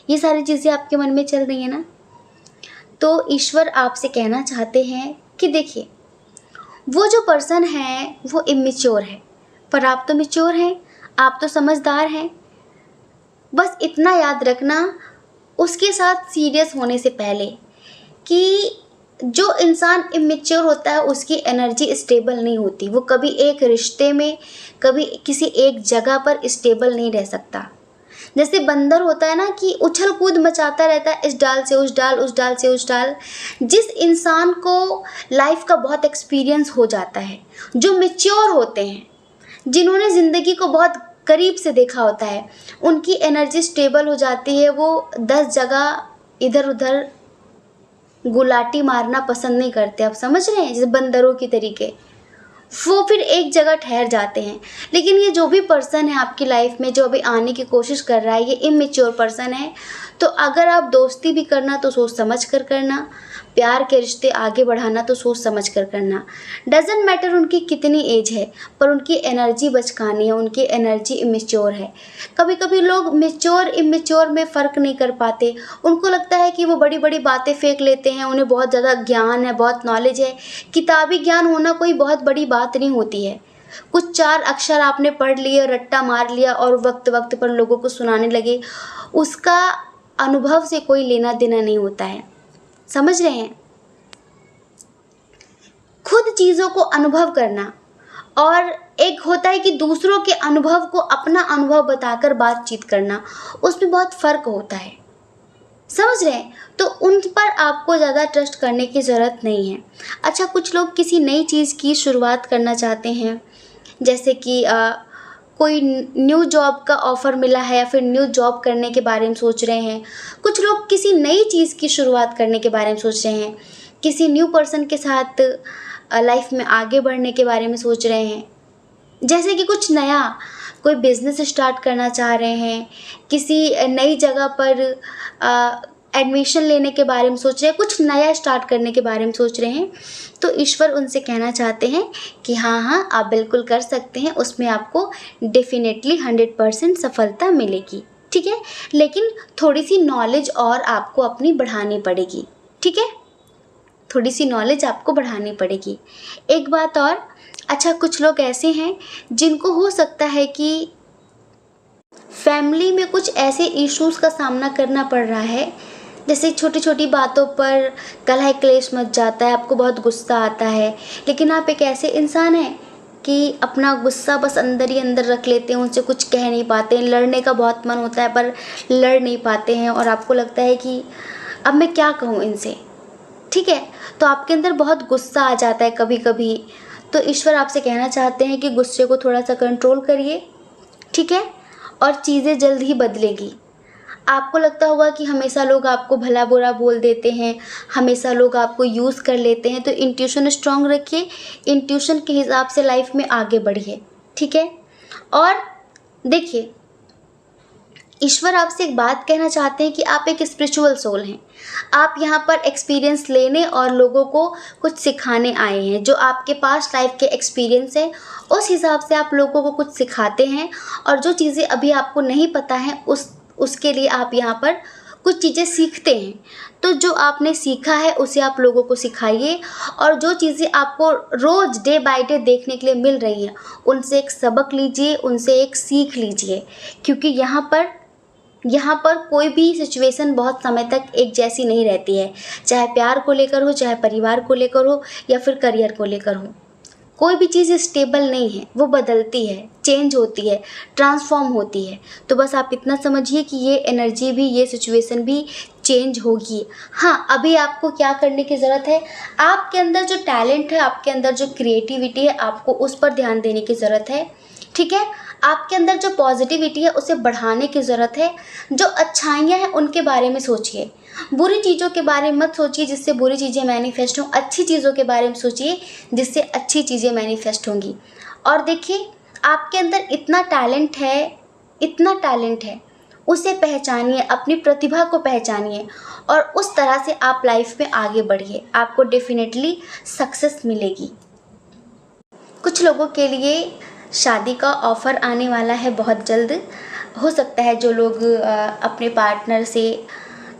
ये सारी चीज़ें आपके मन में चल रही हैं ना। तो ईश्वर आपसे कहना चाहते हैं कि देखिए, वो जो पर्सन है वो इमेच्योर है, पर आप तो मैच्योर हैं, आप तो समझदार हैं। बस इतना याद रखना उसके साथ सीरियस होने से पहले कि जो इंसान इमेच्योर होता है उसकी एनर्जी स्टेबल नहीं होती, वो कभी एक रिश्ते में, कभी किसी एक जगह पर स्टेबल नहीं रह सकता। जैसे बंदर होता है ना कि उछल कूद मचाता रहता है, इस डाल से उस डाल, उस डाल से उस डाल। जिस इंसान को लाइफ का बहुत एक्सपीरियंस हो जाता है, जो मैच्योर होते हैं, जिन्होंने ज़िंदगी को बहुत करीब से देखा होता है, उनकी एनर्जी स्टेबल हो जाती है। वो 10 जगह इधर उधर गुलाटी मारना पसंद नहीं करते। आप समझ रहे हैं, जैसे बंदरों की तरीके, वो फिर एक जगह ठहर जाते हैं। लेकिन ये जो भी पर्सन है आपकी लाइफ में जो अभी आने की कोशिश कर रहा है, ये इमेच्योर पर्सन है। तो अगर आप दोस्ती भी करना तो सोच समझ कर करना, प्यार के रिश्ते आगे बढ़ाना तो सोच समझ कर करना। डजेंट मैटर उनकी कितनी एज है, पर उनकी एनर्जी बचकानी है, उनकी एनर्जी इमेच्योर है। कभी कभी लोग मैच्योर इमेच्योर में फ़र्क नहीं कर पाते, उनको लगता है कि वो बड़ी बड़ी बातें फेंक लेते हैं, उन्हें बहुत ज़्यादा ज्ञान है, बहुत नॉलेज है। किताबी ज्ञान होना कोई बहुत बड़ी बात नहीं होती है। कुछ 4 अक्षर आपने पढ़ लिए, रट्टा मार लिया और वक्त वक्त पर लोगों को सुनाने लगे, उसका अनुभव से कोई लेना देना नहीं होता है। समझ रहे हैं? खुद चीज़ों को अनुभव करना और एक होता है कि दूसरों के अनुभव को अपना अनुभव बताकर बातचीत करना, उसमें बहुत फ़र्क होता है। समझ रहे हैं? तो उन पर आपको ज़्यादा ट्रस्ट करने की ज़रूरत नहीं है। अच्छा, कुछ लोग किसी नई चीज़ की शुरुआत करना चाहते हैं, जैसे कि कोई न्यू जॉब का ऑफ़र मिला है या फिर न्यू जॉब करने के बारे में सोच रहे हैं। कुछ लोग किसी नई चीज़ की शुरुआत करने के बारे में सोच रहे हैं, किसी न्यू पर्सन के साथ लाइफ में आगे बढ़ने के बारे में सोच रहे हैं। जैसे कि कुछ नया, कोई बिज़नेस स्टार्ट करना चाह रहे हैं, किसी नई जगह पर एडमिशन लेने के बारे में सोच रहे हैं, कुछ नया स्टार्ट करने के बारे में सोच रहे हैं। तो ईश्वर उनसे कहना चाहते हैं कि हाँ, आप बिल्कुल कर सकते हैं, उसमें आपको डेफिनेटली 100% सफलता मिलेगी। ठीक है, लेकिन थोड़ी सी नॉलेज और आपको अपनी बढ़ानी पड़ेगी। ठीक है। थोड़ी सी नॉलेज आपको बढ़ानी पड़ेगी। एक बात और, अच्छा कुछ लोग ऐसे हैं जिनको हो सकता है कि फैमिली में कुछ ऐसे इश्यूज़ का सामना करना पड़ रहा है, जैसे छोटी छोटी बातों पर कलह क्लेश मच जाता है, आपको बहुत गुस्सा आता है, लेकिन आप एक ऐसे इंसान हैं कि अपना गुस्सा बस अंदर ही अंदर रख लेते हैं, उनसे कुछ कह नहीं पाते हैं, लड़ने का बहुत मन होता है पर लड़ नहीं पाते हैं, और आपको लगता है कि अब मैं क्या कहूँ इनसे, ठीक है। तो आपके अंदर बहुत गुस्सा आ जाता है कभी कभी। तो ईश्वर आपसे कहना चाहते हैं कि गुस्से को थोड़ा सा कंट्रोल करिए, ठीक है, और चीज़ें जल्द ही बदलेगी। आपको लगता होगा कि हमेशा लोग आपको भला बुरा बोल देते हैं, हमेशा लोग आपको यूज़ कर लेते हैं, तो इंट्यूशन स्ट्रांग रखिए, इंट्यूशन के हिसाब से लाइफ में आगे बढ़िए, ठीक है। और देखिए, ईश्वर आपसे एक बात कहना चाहते हैं कि आप एक स्पिरिचुअल सोल हैं। आप यहाँ पर एक्सपीरियंस लेने और लोगों को कुछ सिखाने आए हैं। जो आपके पास लाइफ के एक्सपीरियंस है उस हिसाब से आप लोगों को कुछ सिखाते हैं, और जो चीज़ें अभी आपको नहीं पता हैं उसके लिए आप यहाँ पर कुछ चीज़ें सीखते हैं। तो जो आपने सीखा है उसे आप लोगों को सिखाइए, और जो चीज़ें आपको रोज़ डे बाय डे देखने के लिए मिल रही हैं उनसे एक सबक लीजिए, उनसे एक सीख लीजिए, क्योंकि यहाँ पर कोई भी सिचुएशन बहुत समय तक एक जैसी नहीं रहती है, चाहे प्यार को लेकर हो, चाहे परिवार को लेकर हो, या फिर करियर को लेकर हो। कोई भी चीज़ स्टेबल नहीं है, वो बदलती है, चेंज होती है, ट्रांसफॉर्म होती है। तो बस आप इतना समझिए कि ये एनर्जी भी, ये सिचुएशन भी चेंज होगी। हाँ, अभी आपको क्या करने की ज़रूरत है, आपके अंदर जो टैलेंट है, आपके अंदर जो क्रिएटिविटी है, आपको उस पर ध्यान देने की ज़रूरत है, ठीक है। आपके अंदर जो पॉजिटिविटी है उसे बढ़ाने की ज़रूरत है। जो अच्छाइयाँ हैं उनके बारे में सोचिए, बुरी चीज़ों के बारे में मत सोचिए जिससे बुरी चीज़ें मैनिफेस्ट हों, अच्छी चीज़ों के बारे में सोचिए जिससे अच्छी चीज़ें मैनिफेस्ट होंगी। और देखिए, आपके अंदर इतना टैलेंट है, उसे पहचानिए, अपनी प्रतिभा को पहचानिए, और उस तरह से आप लाइफ में आगे बढ़िए, आपको डेफिनेटली सक्सेस मिलेगी। कुछ लोगों के लिए शादी का ऑफ़र आने वाला है बहुत जल्द। हो सकता है जो लोग अपने पार्टनर से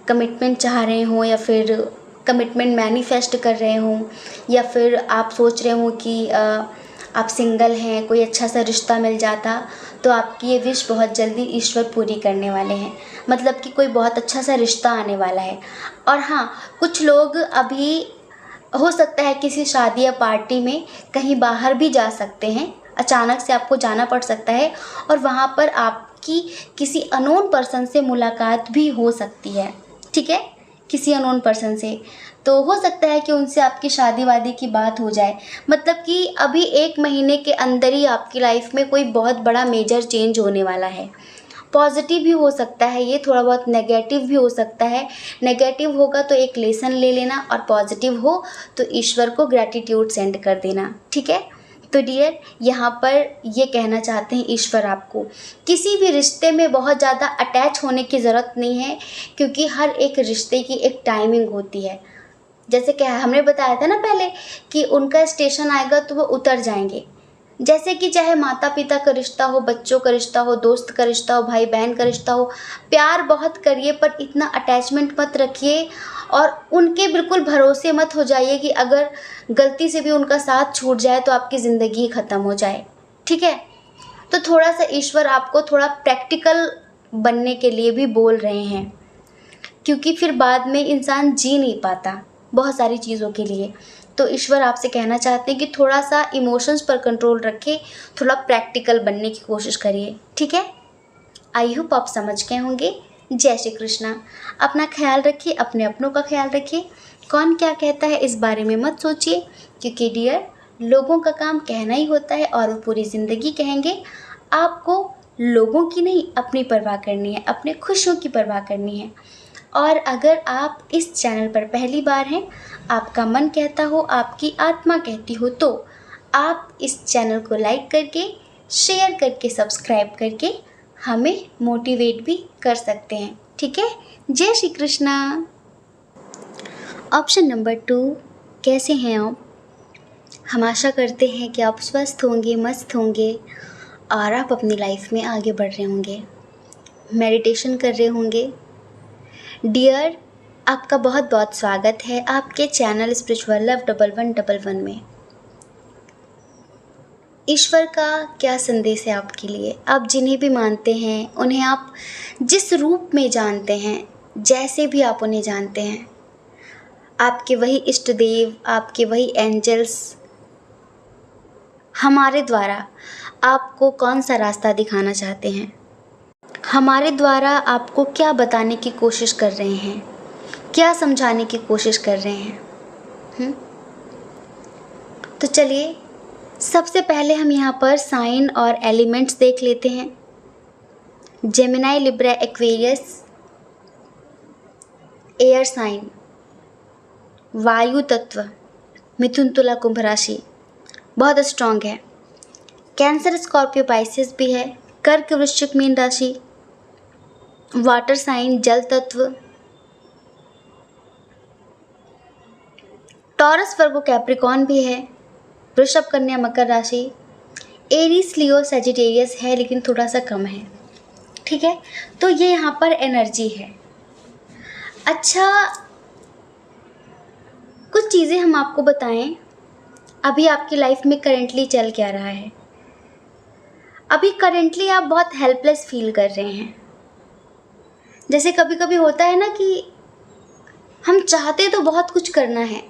कमिटमेंट चाह रहे हों, या फिर कमिटमेंट मैनिफेस्ट कर रहे हों, या फिर आप सोच रहे हों कि आप सिंगल हैं, कोई अच्छा सा रिश्ता मिल जाता, तो आपकी ये विश बहुत जल्दी ईश्वर पूरी करने वाले हैं। मतलब कि कोई बहुत अच्छा सा रिश्ता आने वाला है। और हाँ, कुछ लोग अभी हो सकता है किसी शादी या पार्टी में कहीं बाहर भी जा सकते हैं, अचानक से आपको जाना पड़ सकता है, और वहाँ पर आपकी किसी अननोन पर्सन से मुलाकात भी हो सकती है, ठीक है, किसी अननोन पर्सन से। तो हो सकता है कि उनसे आपकी शादी वादी की बात हो जाए। मतलब कि अभी 1 महीने के अंदर ही आपकी लाइफ में कोई बहुत बड़ा मेजर चेंज होने वाला है। पॉजिटिव भी हो सकता है ये, थोड़ा बहुत नेगेटिव भी हो सकता है। नेगेटिव होगा तो एक लेसन ले लेना, और पॉजिटिव हो तो ईश्वर को ग्रैटिट्यूड सेंड कर देना, ठीक है। तो डियर, यहाँ पर ये कहना चाहते हैं ईश्वर आपको, किसी भी रिश्ते में बहुत ज़्यादा अटैच होने की ज़रूरत नहीं है, क्योंकि हर एक रिश्ते की एक टाइमिंग होती है। जैसे क्या हमने बताया था ना पहले कि उनका स्टेशन आएगा तो वो उतर जाएंगे। जैसे कि चाहे माता पिता का रिश्ता हो, बच्चों का रिश्ता हो, दोस्त का रिश्ता हो, भाई बहन का रिश्ता हो, प्यार बहुत करिए पर इतना अटैचमेंट मत रखिए, और उनके बिल्कुल भरोसे मत हो जाइए कि अगर गलती से भी उनका साथ छूट जाए तो आपकी ज़िंदगी ख़त्म हो जाए, ठीक है। तो थोड़ा सा ईश्वर आपको थोड़ा प्रैक्टिकल बनने के लिए भी बोल रहे हैं, क्योंकि फिर बाद में इंसान जी नहीं पाता बहुत सारी चीज़ों के लिए। तो ईश्वर आपसे कहना चाहते हैं कि थोड़ा सा इमोशंस पर कंट्रोल रखें, थोड़ा प्रैक्टिकल बनने की कोशिश करिए, ठीक है। आई होप आप समझ गए होंगे। जय श्री कृष्णा। अपना ख्याल रखिए, अपने अपनों का ख्याल रखिए। कौन क्या कहता है इस बारे में मत सोचिए, क्योंकि डियर, लोगों का काम कहना ही होता है और वो पूरी ज़िंदगी कहेंगे। आपको लोगों की नहीं, अपनी परवाह करनी है, अपने खुशियों की परवाह करनी है। और अगर आप इस चैनल पर पहली बार हैं, आपका मन कहता हो, आपकी आत्मा कहती हो, तो आप इस चैनल को लाइक करके, शेयर करके, सब्सक्राइब करके हमें मोटिवेट भी कर सकते हैं, ठीक है। जय श्री कृष्णा। ऑप्शन नंबर 2, कैसे हैं आप? हम आशा करते हैं कि आप स्वस्थ होंगे, मस्त होंगे, और आप अपनी लाइफ में आगे बढ़ रहे होंगे, मेडिटेशन कर रहे होंगे। डियर, आपका बहुत बहुत स्वागत है आपके चैनल स्पिरिचुअल लव 1111 में। ईश्वर का क्या संदेश है आपके लिए? आप जिन्हें भी मानते हैं, उन्हें आप जिस रूप में जानते हैं, जैसे भी आप उन्हें जानते हैं, आपके वही इष्ट देव, आपके वही एंजल्स हमारे द्वारा आपको कौन सा रास्ता दिखाना चाहते हैं, हमारे द्वारा आपको क्या बताने की कोशिश कर रहे हैं, क्या समझाने की कोशिश कर रहे हैं। तो चलिए सबसे पहले हम यहाँ पर साइन और एलिमेंट्स देख लेते हैं। Gemini, Libra, Aquarius air sign, वायु तत्व, मिथुन, तुला, कुंभ राशि बहुत स्ट्रांग है। कैंसर, स्कॉर्पियो, पाइसेस भी है। कर्क, वृश्चिक, मीन राशि, वाटर साइन, जल तत्व, टॉरस, वर्गो, कैप्रिकॉर्न भी है। वृषभ, कन्या, मकर राशि, एरीज, लियो, सजिटेरियस है लेकिन थोड़ा सा कम है। ठीक है, तो ये यहाँ पर एनर्जी है। अच्छा, कुछ चीज़ें हम आपको बताएं, अभी आपकी लाइफ में करेंटली चल क्या रहा है। अभी करेंटली आप बहुत हेल्पलेस फील कर रहे हैं। जैसे कभी कभी होता है ना कि हम चाहते तो बहुत कुछ करना है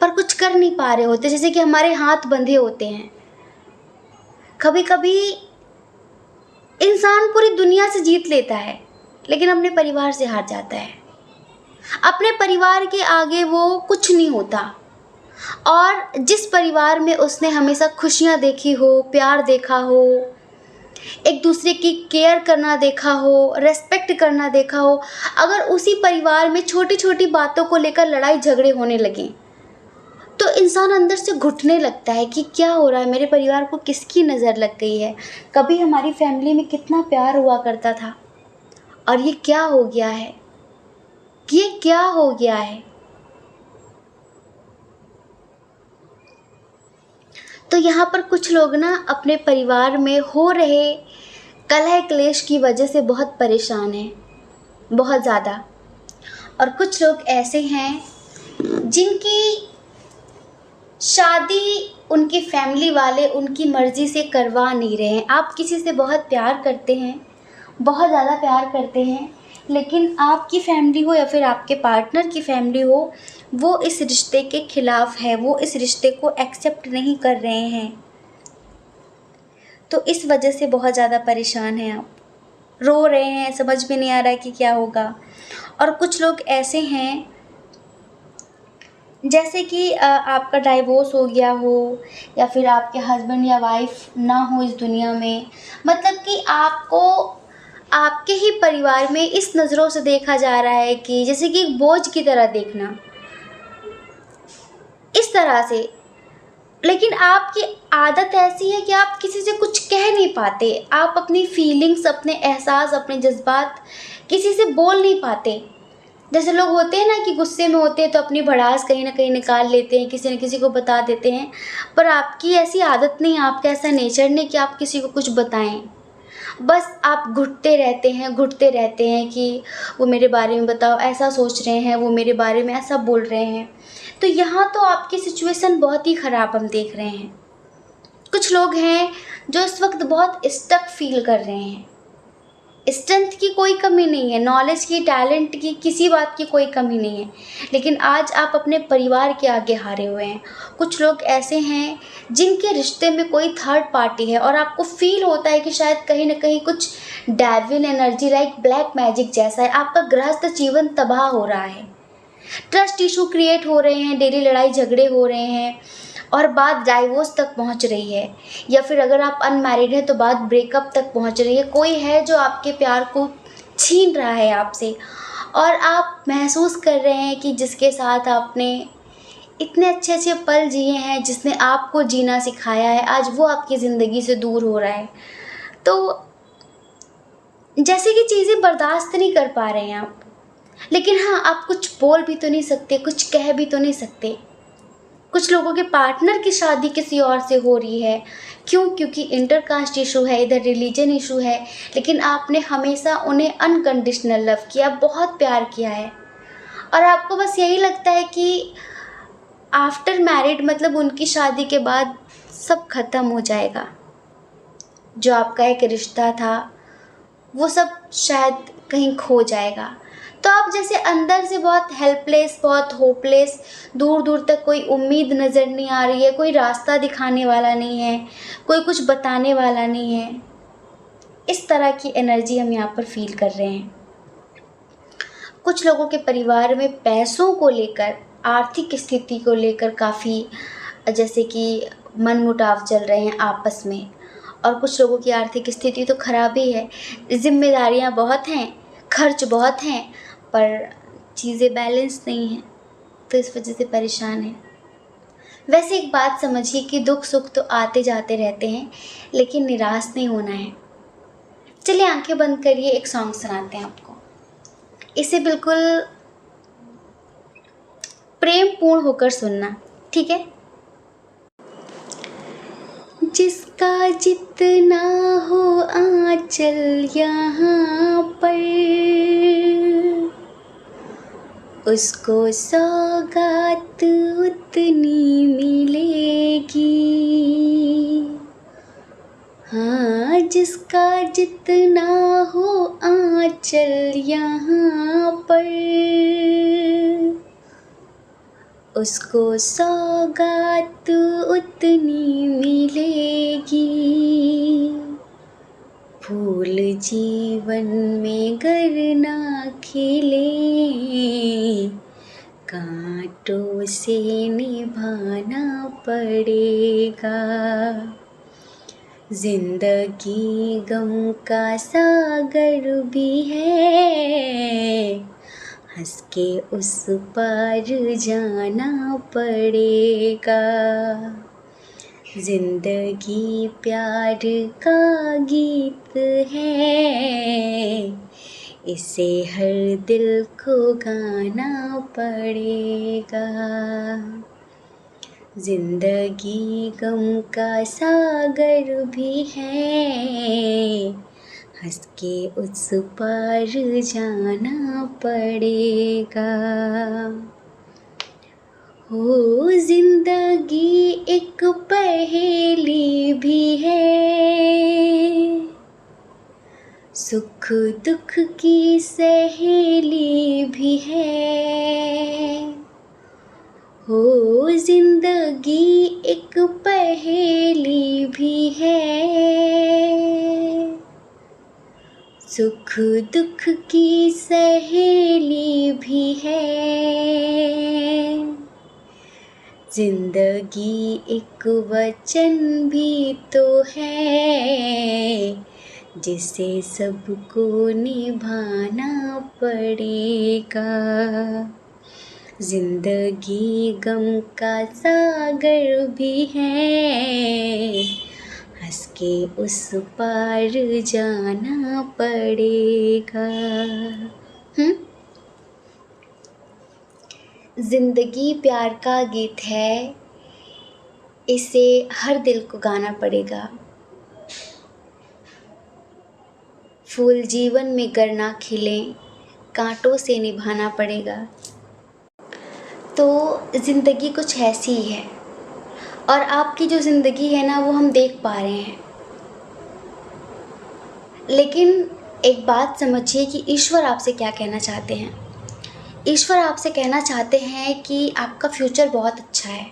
पर कुछ कर नहीं पा रहे होते, जैसे कि हमारे हाथ बंधे होते हैं। कभी कभी इंसान पूरी दुनिया से जीत लेता है लेकिन अपने परिवार से हार जाता है। अपने परिवार के आगे वो कुछ नहीं होता। और जिस परिवार में उसने हमेशा खुशियाँ देखी हो, प्यार देखा हो, एक दूसरे की केयर करना देखा हो, रेस्पेक्ट करना देखा हो, अगर उसी परिवार में छोटी छोटी बातों को लेकर लड़ाई झगड़े होने लगे तो इंसान अंदर से घुटने लगता है कि क्या हो रहा है, मेरे परिवार को किसकी नज़र लग गई है। कभी हमारी फैमिली में कितना प्यार हुआ करता था और ये क्या हो गया है, ये क्या हो गया है। तो यहाँ पर कुछ लोग ना अपने परिवार में हो रहे कलह क्लेश की वजह से बहुत परेशान हैं, बहुत ज़्यादा। और कुछ लोग ऐसे हैं जिनकी शादी उनकी फैमिली वाले उनकी मर्ज़ी से करवा नहीं रहे हैं। आप किसी से बहुत प्यार करते हैं, बहुत ज़्यादा प्यार करते हैं, लेकिन आपकी फैमिली हो या फिर आपके पार्टनर की फैमिली हो, वो इस रिश्ते के खिलाफ़ है, वो इस रिश्ते को एक्सेप्ट नहीं कर रहे हैं। तो इस वजह से बहुत ज़्यादा परेशान हैं आप, रो रहे हैं, समझ में नहीं आ रहा है कि क्या होगा। और कुछ लोग ऐसे हैं जैसे कि आपका डाइवोर्स हो गया हो या फिर आपके हस्बैंड या वाइफ ना हो इस दुनिया में, मतलब कि आपको आपके ही परिवार में इस नज़रों से देखा जा रहा है कि जैसे कि एक बोझ की तरह देखना, इस तरह से। लेकिन आपकी आदत ऐसी है कि आप किसी से कुछ कह नहीं पाते, आप अपनी फीलिंग्स, अपने एहसास, अपने जज्बात किसी से बोल नहीं पाते। जैसे लोग होते हैं ना कि गुस्से में होते हैं तो अपनी भड़ास कहीं ना कहीं निकाल लेते हैं, किसी न किसी को बता देते हैं, पर आपकी ऐसी आदत नहीं, आपका ऐसा नेचर नहीं कि आप किसी को कुछ बताएं। बस आप घुटते रहते हैं कि वो मेरे बारे में बताओ, ऐसा सोच रहे हैं, वो मेरे बारे में ऐसा बोल रहे हैं। तो यहाँ तो आपकी सिचुएशन बहुत ही ख़राब हम देख रहे हैं। कुछ लोग हैं जो इस वक्त बहुत स्टक फील कर रहे हैं। स्ट्रेंथ की कोई कमी नहीं है, नॉलेज की, टैलेंट की, किसी बात की कोई कमी नहीं है, लेकिन आज आप अपने परिवार के आगे हारे हुए हैं। कुछ लोग ऐसे हैं जिनके रिश्ते में कोई थर्ड पार्टी है और आपको फील होता है कि शायद कहीं ना कहीं कुछ devil energy, like black magic जैसा है, आपका गृहस्थ जीवन तबाह हो रहा है, ट्रस्ट इशू क्रिएट हो रहे हैं, डेली लड़ाई झगड़े हो रहे हैं और बात डाइवोर्स तक पहुंच रही है, या फिर अगर आप अनमैरिड हैं तो बात ब्रेकअप तक पहुंच रही है। कोई है जो आपके प्यार को छीन रहा है आपसे और आप महसूस कर रहे हैं कि जिसके साथ आपने इतने अच्छे अच्छे पल जिए हैं, जिसने आपको जीना सिखाया है, आज वो आपकी ज़िंदगी से दूर हो रहा है। तो जैसे कि चीज़ें बर्दाश्त नहीं कर पा रहे हैं आप, लेकिन हाँ, आप कुछ बोल भी तो नहीं सकते, कुछ कह भी तो नहीं सकते। कुछ लोगों के पार्टनर की शादी किसी और से हो रही है, क्यों? क्योंकि इंटरकास्ट इशू है, इधर रिलीजन इशू है, लेकिन आपने हमेशा उन्हें अनकंडीशनल लव किया, बहुत प्यार किया है। और आपको बस यही लगता है कि आफ्टर मैरिड मतलब उनकी शादी के बाद सब खत्म हो जाएगा, जो आपका एक रिश्ता था वो सब शायद कहीं खो जाएगा। तो आप जैसे अंदर से बहुत हेल्पलेस, बहुत होपलेस, दूर दूर तक कोई उम्मीद नज़र नहीं आ रही है, कोई रास्ता दिखाने वाला नहीं है, कोई कुछ बताने वाला नहीं है, इस तरह की एनर्जी हम यहाँ पर फील कर रहे हैं। कुछ लोगों के परिवार में पैसों को लेकर, आर्थिक स्थिति को लेकर काफ़ी जैसे कि मनमुटाव चल रहे हैं आपस में, और कुछ लोगों की आर्थिक स्थिति तो ख़राब ही है, जिम्मेदारियां बहुत हैं, खर्च बहुत हैं, पर चीज़ें बैलेंस नहीं हैं, तो इस वजह से परेशान है। वैसे एक बात समझिए कि दुख सुख तो आते जाते रहते हैं, लेकिन निराश नहीं होना है। चलिए आंखें बंद करिए, एक सॉन्ग सुनाते हैं आपको। इसे बिल्कुल प्रेम पूर्ण होकर सुनना, ठीक है। जिसका जितना हो आंचल यहाँ पर, उसको सौगात उतनी मिलेगी। हाँ, जिसका जितना हो आंचल यहाँ पर, उसको सौगात उतनी मिलेगी। फूल जीवन में गर ना खिले, कांटों से निभाना पड़ेगा। जिंदगी गम का सागर भी है, हंस के उस पार जाना पड़ेगा। जिंदगी प्यार का गीत है, इसे हर दिल को गाना पड़ेगा। जिंदगी गम का सागर भी है, हंस के उस पार जाना पड़ेगा। हो जिंदगी एक पहेली भी है, सुख दुख की सहेली भी है। हो जिंदगी एक पहेली भी है, सुख दुख की सहेली भी है। जिंदगी एक वचन भी तो है, जिसे सबको निभाना पड़ेगा। जिंदगी गम का सागर भी है, हंस के उस पार जाना पड़ेगा। जिंदगी प्यार का गीत है, इसे हर दिल को गाना पड़ेगा। फूल जीवन में गर ना खिले, कांटों से निभाना पड़ेगा। तो ज़िंदगी कुछ ऐसी ही है, और आपकी जो ज़िंदगी है ना वो हम देख पा रहे हैं। लेकिन एक बात समझिए कि ईश्वर आपसे क्या कहना चाहते हैं। ईश्वर आपसे कहना चाहते हैं कि आपका फ्यूचर बहुत अच्छा है।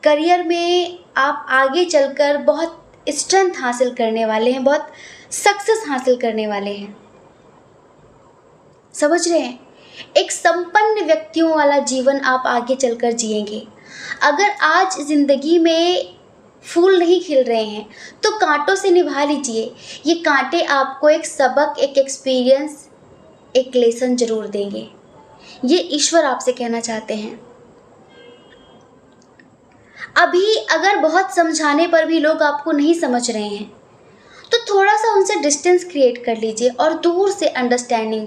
करियर में आप आगे चलकर बहुत स्ट्रेंथ हासिल करने वाले हैं, बहुत सक्सेस हासिल करने वाले हैं। समझ रहे हैं? एक संपन्न व्यक्तियों वाला जीवन आप आगे चलकर जिएंगे। अगर आज ज़िंदगी में फूल नहीं खिल रहे हैं तो कांटों से निभा लीजिए। ये कांटे आपको एक सबक, एक एक्सपीरियंस, एक लेसन जरूर देंगे। ये ईश्वर आपसे कहना चाहते हैं। अभी अगर बहुत समझाने पर भी लोग आपको नहीं समझ रहे हैं तो थोड़ा सा उनसे डिस्टेंस क्रिएट कर लीजिए और दूर से अंडरस्टैंडिंग,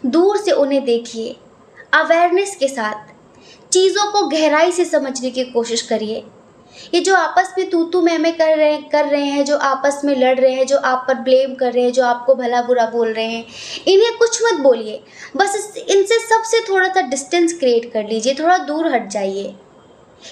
दूर से उन्हें देखिए। अवेयरनेस के साथ चीज़ों को गहराई से समझने की कोशिश करिए। ये जो आपस में तू मैं कर रहे हैं, जो आपस में लड़ रहे हैं, जो आप पर ब्लेम कर रहे हैं, जो आपको भला बुरा बोल रहे हैं, इन्हें कुछ मत बोलिए। बस इनसे सबसे थोड़ा सा डिस्टेंस क्रिएट कर लीजिए, थोड़ा दूर हट जाइए।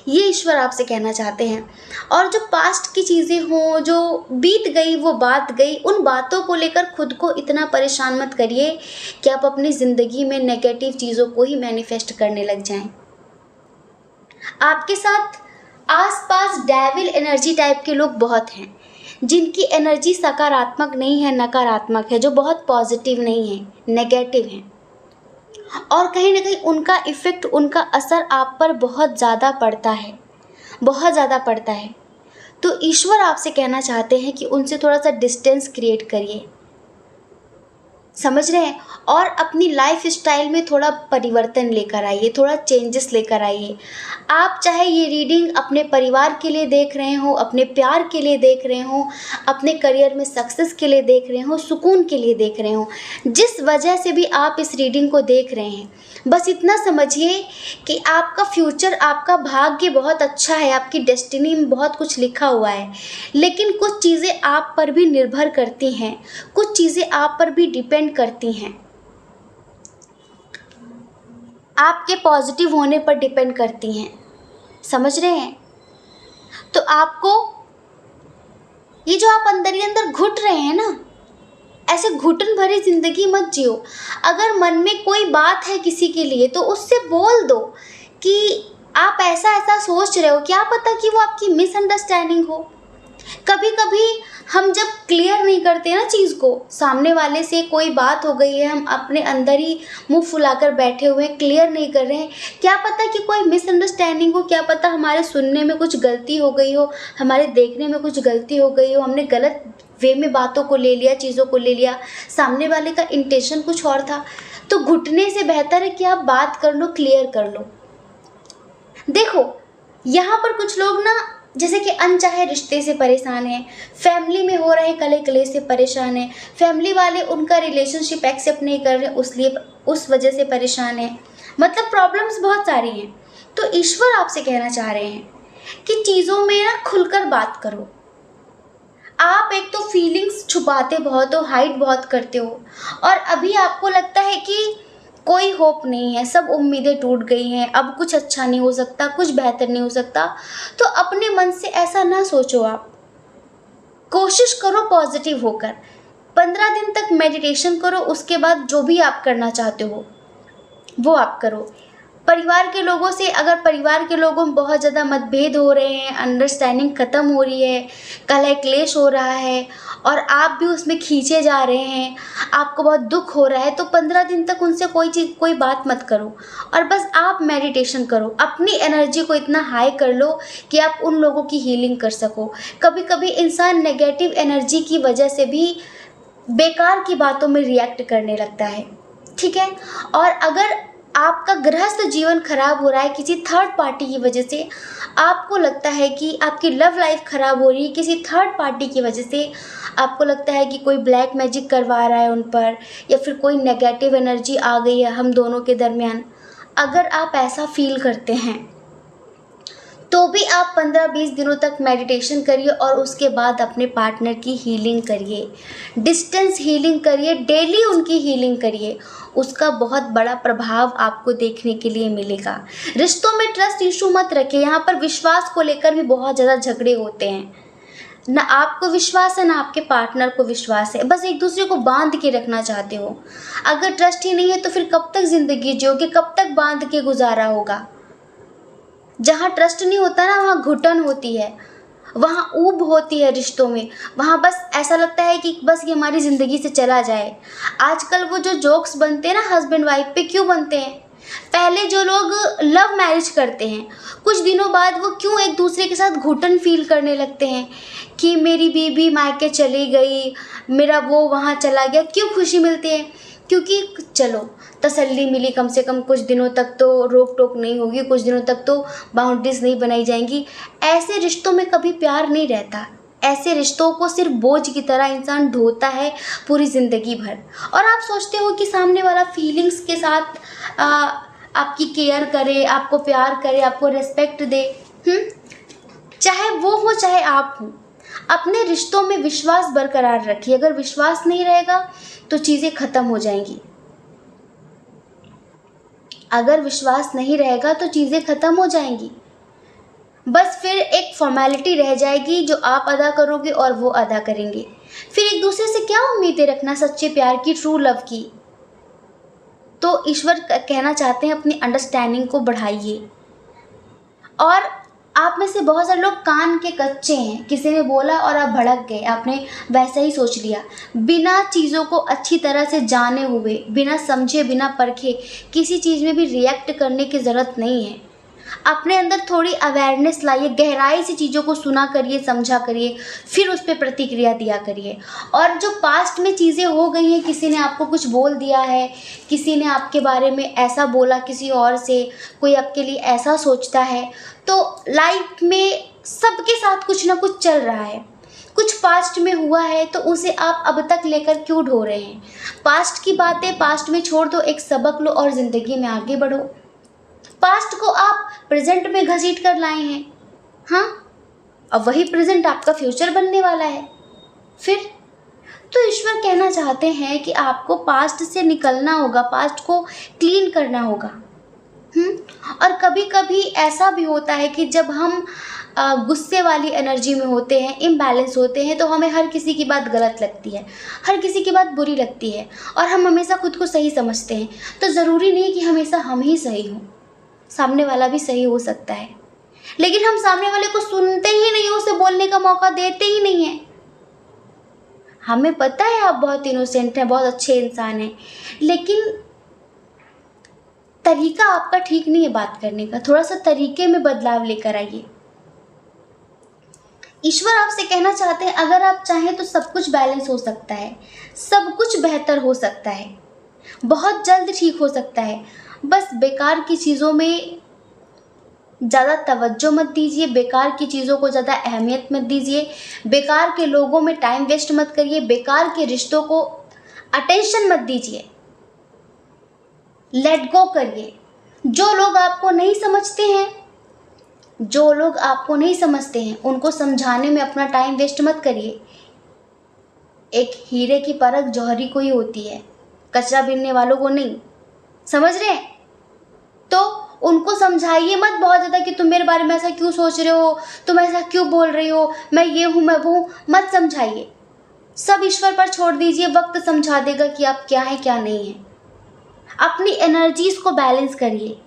ये ईश्वर आपसे कहना चाहते हैं। और जो पास्ट की चीज़ें हों, जो बीत गई वो बात गई, उन बातों को लेकर खुद को इतना परेशान मत करिए कि आप अपनी ज़िंदगी में नेगेटिव चीज़ों को ही मैनिफेस्ट करने लग जाएं। आपके साथ आसपास डेविल एनर्जी टाइप के लोग बहुत हैं, जिनकी एनर्जी सकारात्मक नहीं है, नकारात्मक है, जो बहुत पॉजिटिव नहीं है, नेगेटिव है। और कहीं ना कहीं उनका इफ़ेक्ट, उनका असर आप पर बहुत ज़्यादा पड़ता है, बहुत ज़्यादा पड़ता है। तो ईश्वर आपसे कहना चाहते हैं कि उनसे थोड़ा सा डिस्टेंस क्रिएट करिए, समझ रहे हैं? और अपनी लाइफ स्टाइल में थोड़ा परिवर्तन लेकर आइए, थोड़ा चेंजेस लेकर आइए। आप चाहे ये रीडिंग अपने परिवार के लिए देख रहे हो, अपने प्यार के लिए देख रहे हो, अपने करियर में सक्सेस के लिए देख रहे हो, सुकून के लिए देख रहे हो, जिस वजह से भी आप इस रीडिंग को देख रहे हैं, बस इतना समझिए कि आपका फ्यूचर, आपका भाग्य बहुत अच्छा है, आपकी डेस्टिनी में बहुत कुछ लिखा हुआ है। लेकिन कुछ चीज़ें आप पर भी निर्भर करती हैं, कुछ चीज़ें आप पर भी डिपेंड करती हैं, आपके पॉजिटिव होने पर डिपेंड करती हैं, समझ रहे हैं? तो आपको ये जो आप अंदर ही अंदर घुट रहे हैं ना, ऐसे घुटन भरी ज़िंदगी मत जियो। अगर मन में कोई बात है किसी के लिए तो उससे बोल दो कि आप ऐसा ऐसा सोच रहे हो, क्या पता कि वो आपकी मिसअंडरस्टैंडिंग हो। कभी कभी हम जब क्लियर नहीं करते ना चीज़ को, सामने वाले से कोई बात हो गई है, हम अपने अंदर ही मुंह फुलाकर बैठे हुए हैं, क्लियर नहीं कर रहे हैं, क्या पता कि कोई मिसअंडरस्टैंडिंग हो, क्या पता हमारे सुनने में कुछ गलती हो गई हो, हमारे देखने में कुछ गलती हो गई हो, हमने गलत वे में बातों को ले लिया, चीज़ों को ले लिया, सामने वाले का इंटेंशन कुछ और था। तो घुटने से बेहतर है कि आप बात कर लो, क्लियर कर लो। देखो, यहाँ पर कुछ लोग ना जैसे कि अनचाहे रिश्ते से परेशान हैं, फैमिली में हो रहे कले कले से परेशान हैं, फैमिली वाले उनका रिलेशनशिप एक्सेप्ट नहीं कर रहे, उस वजह से परेशान हैं, मतलब प्रॉब्लम्स बहुत सारी हैं। तो ईश्वर आपसे कहना चाह रहे हैं कि चीज़ों में ना खुलकर बात करो। आप एक तो फीलिंग्स छुपाते बहुत हो, हाइड बहुत करते हो, और अभी आपको लगता है कि कोई होप नहीं है, सब उम्मीदें टूट गई हैं, अब कुछ अच्छा नहीं हो सकता, कुछ बेहतर नहीं हो सकता। तो अपने मन से ऐसा ना सोचो, आप कोशिश करो पॉजिटिव होकर। 15 दिन तक मेडिटेशन करो, उसके बाद जो भी आप करना चाहते हो वो आप करो। परिवार के लोगों से, अगर परिवार के लोगों में बहुत ज़्यादा मतभेद हो रहे हैं, अंडरस्टैंडिंग ख़त्म हो रही है, कलह क्लेश हो रहा है और आप भी उसमें खींचे जा रहे हैं, आपको बहुत दुख हो रहा है, तो 15 दिन तक उनसे कोई बात मत करो और बस आप मेडिटेशन करो। अपनी एनर्जी को इतना हाई कर लो कि आप उन लोगों की हीलिंग कर सको। कभी कभी इंसान नेगेटिव एनर्जी की वजह से भी बेकार की बातों में रिएक्ट करने लगता है, ठीक है? और अगर आपका गृहस्थ जीवन खराब हो रहा है किसी थर्ड पार्टी की वजह से, आपको लगता है कि आपकी लव लाइफ खराब हो रही है किसी थर्ड पार्टी की वजह से, आपको लगता है कि कोई ब्लैक मैजिक करवा रहा है उन पर, या फिर कोई नेगेटिव एनर्जी आ गई है हम दोनों के दरमियान, अगर आप ऐसा फील करते हैं तो भी आप 15-20 दिनों तक मेडिटेशन करिए और उसके बाद अपने पार्टनर की हीलिंग करिए, डिस्टेंस हीलिंग करिए, डेली उनकी हीलिंग करिए। उसका बहुत बड़ा प्रभाव आपको देखने के लिए मिलेगा। रिश्तों में ट्रस्ट इशू मत रखिए, यहाँ पर विश्वास को लेकर भी बहुत ज़्यादा झगड़े होते हैं। ना आपको विश्वास है ना आपके पार्टनर को विश्वास है, बस एक दूसरे को बांध के रखना चाहते हो। अगर ट्रस्ट ही नहीं है तो फिर कब तक ज़िंदगी जियोगे, कब तक बांध के गुजारा होगा? जहाँ ट्रस्ट नहीं होता ना, वहाँ घुटन होती है, वहाँ ऊब होती है रिश्तों में, वहाँ बस ऐसा लगता है कि बस ये हमारी ज़िंदगी से चला जाए। आजकल वो जो जोक्स बनते हैं ना हस्बैंड वाइफ पे, क्यों बनते हैं? पहले जो लोग लव मैरिज करते हैं, कुछ दिनों बाद वो क्यों एक दूसरे के साथ घुटन फील करने लगते हैं कि मेरी बीवी मायके चली गई, मेरा वो वहाँ चला गया। क्यों खुशी मिलती है? क्योंकि चलो तसल्ली मिली, कम से कम कुछ दिनों तक तो रोक टोक नहीं होगी, कुछ दिनों तक तो बाउंड्रीज नहीं बनाई जाएंगी। ऐसे रिश्तों में कभी प्यार नहीं रहता, ऐसे रिश्तों को सिर्फ बोझ की तरह इंसान ढोता है पूरी ज़िंदगी भर। और आप सोचते हो कि सामने वाला फीलिंग्स के साथ आपकी केयर करे, आपको प्यार करे, आपको रिस्पेक्ट दे। चाहे वो हो चाहे आप हो। अपने रिश्तों में विश्वास बरकरार रखिए। अगर विश्वास नहीं रहेगा तो चीज़ें ख़त्म हो जाएंगी। अगर विश्वास नहीं रहेगा तो चीज़ें ख़त्म हो जाएंगी। बस फिर एक फॉर्मेलिटी रह जाएगी जो आप अदा करोगे और वो अदा करेंगे। फिर एक दूसरे से क्या उम्मीदें रखना सच्चे प्यार की, ट्रू लव की। तो ईश्वर कहना चाहते हैं अपनी अंडरस्टैंडिंग को बढ़ाइए। और आप में से बहुत सारे लोग कान के कच्चे हैं। किसी ने बोला और आप भड़क गए, आपने वैसा ही सोच लिया। बिना चीज़ों को अच्छी तरह से जाने हुए, बिना समझे, बिना परखे किसी चीज़ में भी रिएक्ट करने की ज़रूरत नहीं है। अपने अंदर थोड़ी अवेयरनेस लाइए, गहराई से चीज़ों को सुना करिए, समझा करिए, फिर उस पर प्रतिक्रिया दिया करिए। और जो पास्ट में चीज़ें हो गई हैं, किसी ने आपको कुछ बोल दिया है, किसी ने आपके बारे में ऐसा बोला किसी और से, कोई आपके लिए ऐसा सोचता है, तो लाइफ में सबके साथ कुछ ना कुछ चल रहा है। कुछ पास्ट में हुआ है तो उसे आप अब तक लेकर क्यों ढो रहे हैं? पास्ट की बातें पास्ट में छोड़ दो, एक सबक लो और ज़िंदगी में आगे बढ़ो। पास्ट को आप प्रेजेंट में घसीट कर लाए हैं, हाँ, अब वही प्रेजेंट आपका फ्यूचर बनने वाला है। फिर तो ईश्वर कहना चाहते हैं कि आपको पास्ट से निकलना होगा, पास्ट को क्लीन करना होगा। और कभी कभी ऐसा भी होता है कि जब हम गुस्से वाली एनर्जी में होते हैं, इम्बैलेंस होते हैं, तो हमें हर किसी की बात गलत लगती है, हर किसी की बात बुरी लगती है और हम हमेशा खुद को सही समझते हैं। तो ज़रूरी नहीं कि हमेशा हम ही सही हों, सामने वाला भी सही हो सकता है। लेकिन हम सामने वाले को सुनते ही नहीं, उसे बोलने का मौका देते ही नहीं है। हमें पता है आप बहुत इनोसेंट हैं, बहुत अच्छे इंसान हैं, लेकिन तरीका आपका ठीक नहीं है बात करने का। थोड़ा सा तरीके में बदलाव लेकर आइए। ईश्वर आपसे कहना चाहते हैं अगर आप चाहें तो सब कुछ बैलेंस हो सकता है, सब कुछ बेहतर हो सकता है, बहुत जल्द ठीक हो सकता है। बस बेकार की चीज़ों में ज़्यादा तवज्जो मत दीजिए, बेकार की चीज़ों को ज़्यादा अहमियत मत दीजिए, बेकार के लोगों में टाइम वेस्ट मत करिए, बेकार के रिश्तों को अटेंशन मत दीजिए। लेट गो करिए। जो लोग आपको नहीं समझते हैं, जो लोग आपको नहीं समझते हैं, उनको समझाने में अपना टाइम वेस्ट मत करिए। एक हीरे की परख जौहरी को ही होती है, कचरा बीनने वालों को नहीं। समझ रहे हैं? तो उनको समझाइए मत बहुत ज़्यादा कि तुम मेरे बारे में ऐसा क्यों सोच रहे हो, तुम ऐसा क्यों बोल रही हो, मैं ये हूँ मैं वो हूँ, मत समझाइए। सब ईश्वर पर छोड़ दीजिए, वक्त समझा देगा कि आप क्या हैं क्या नहीं हैं। अपनी एनर्जीज को बैलेंस करिए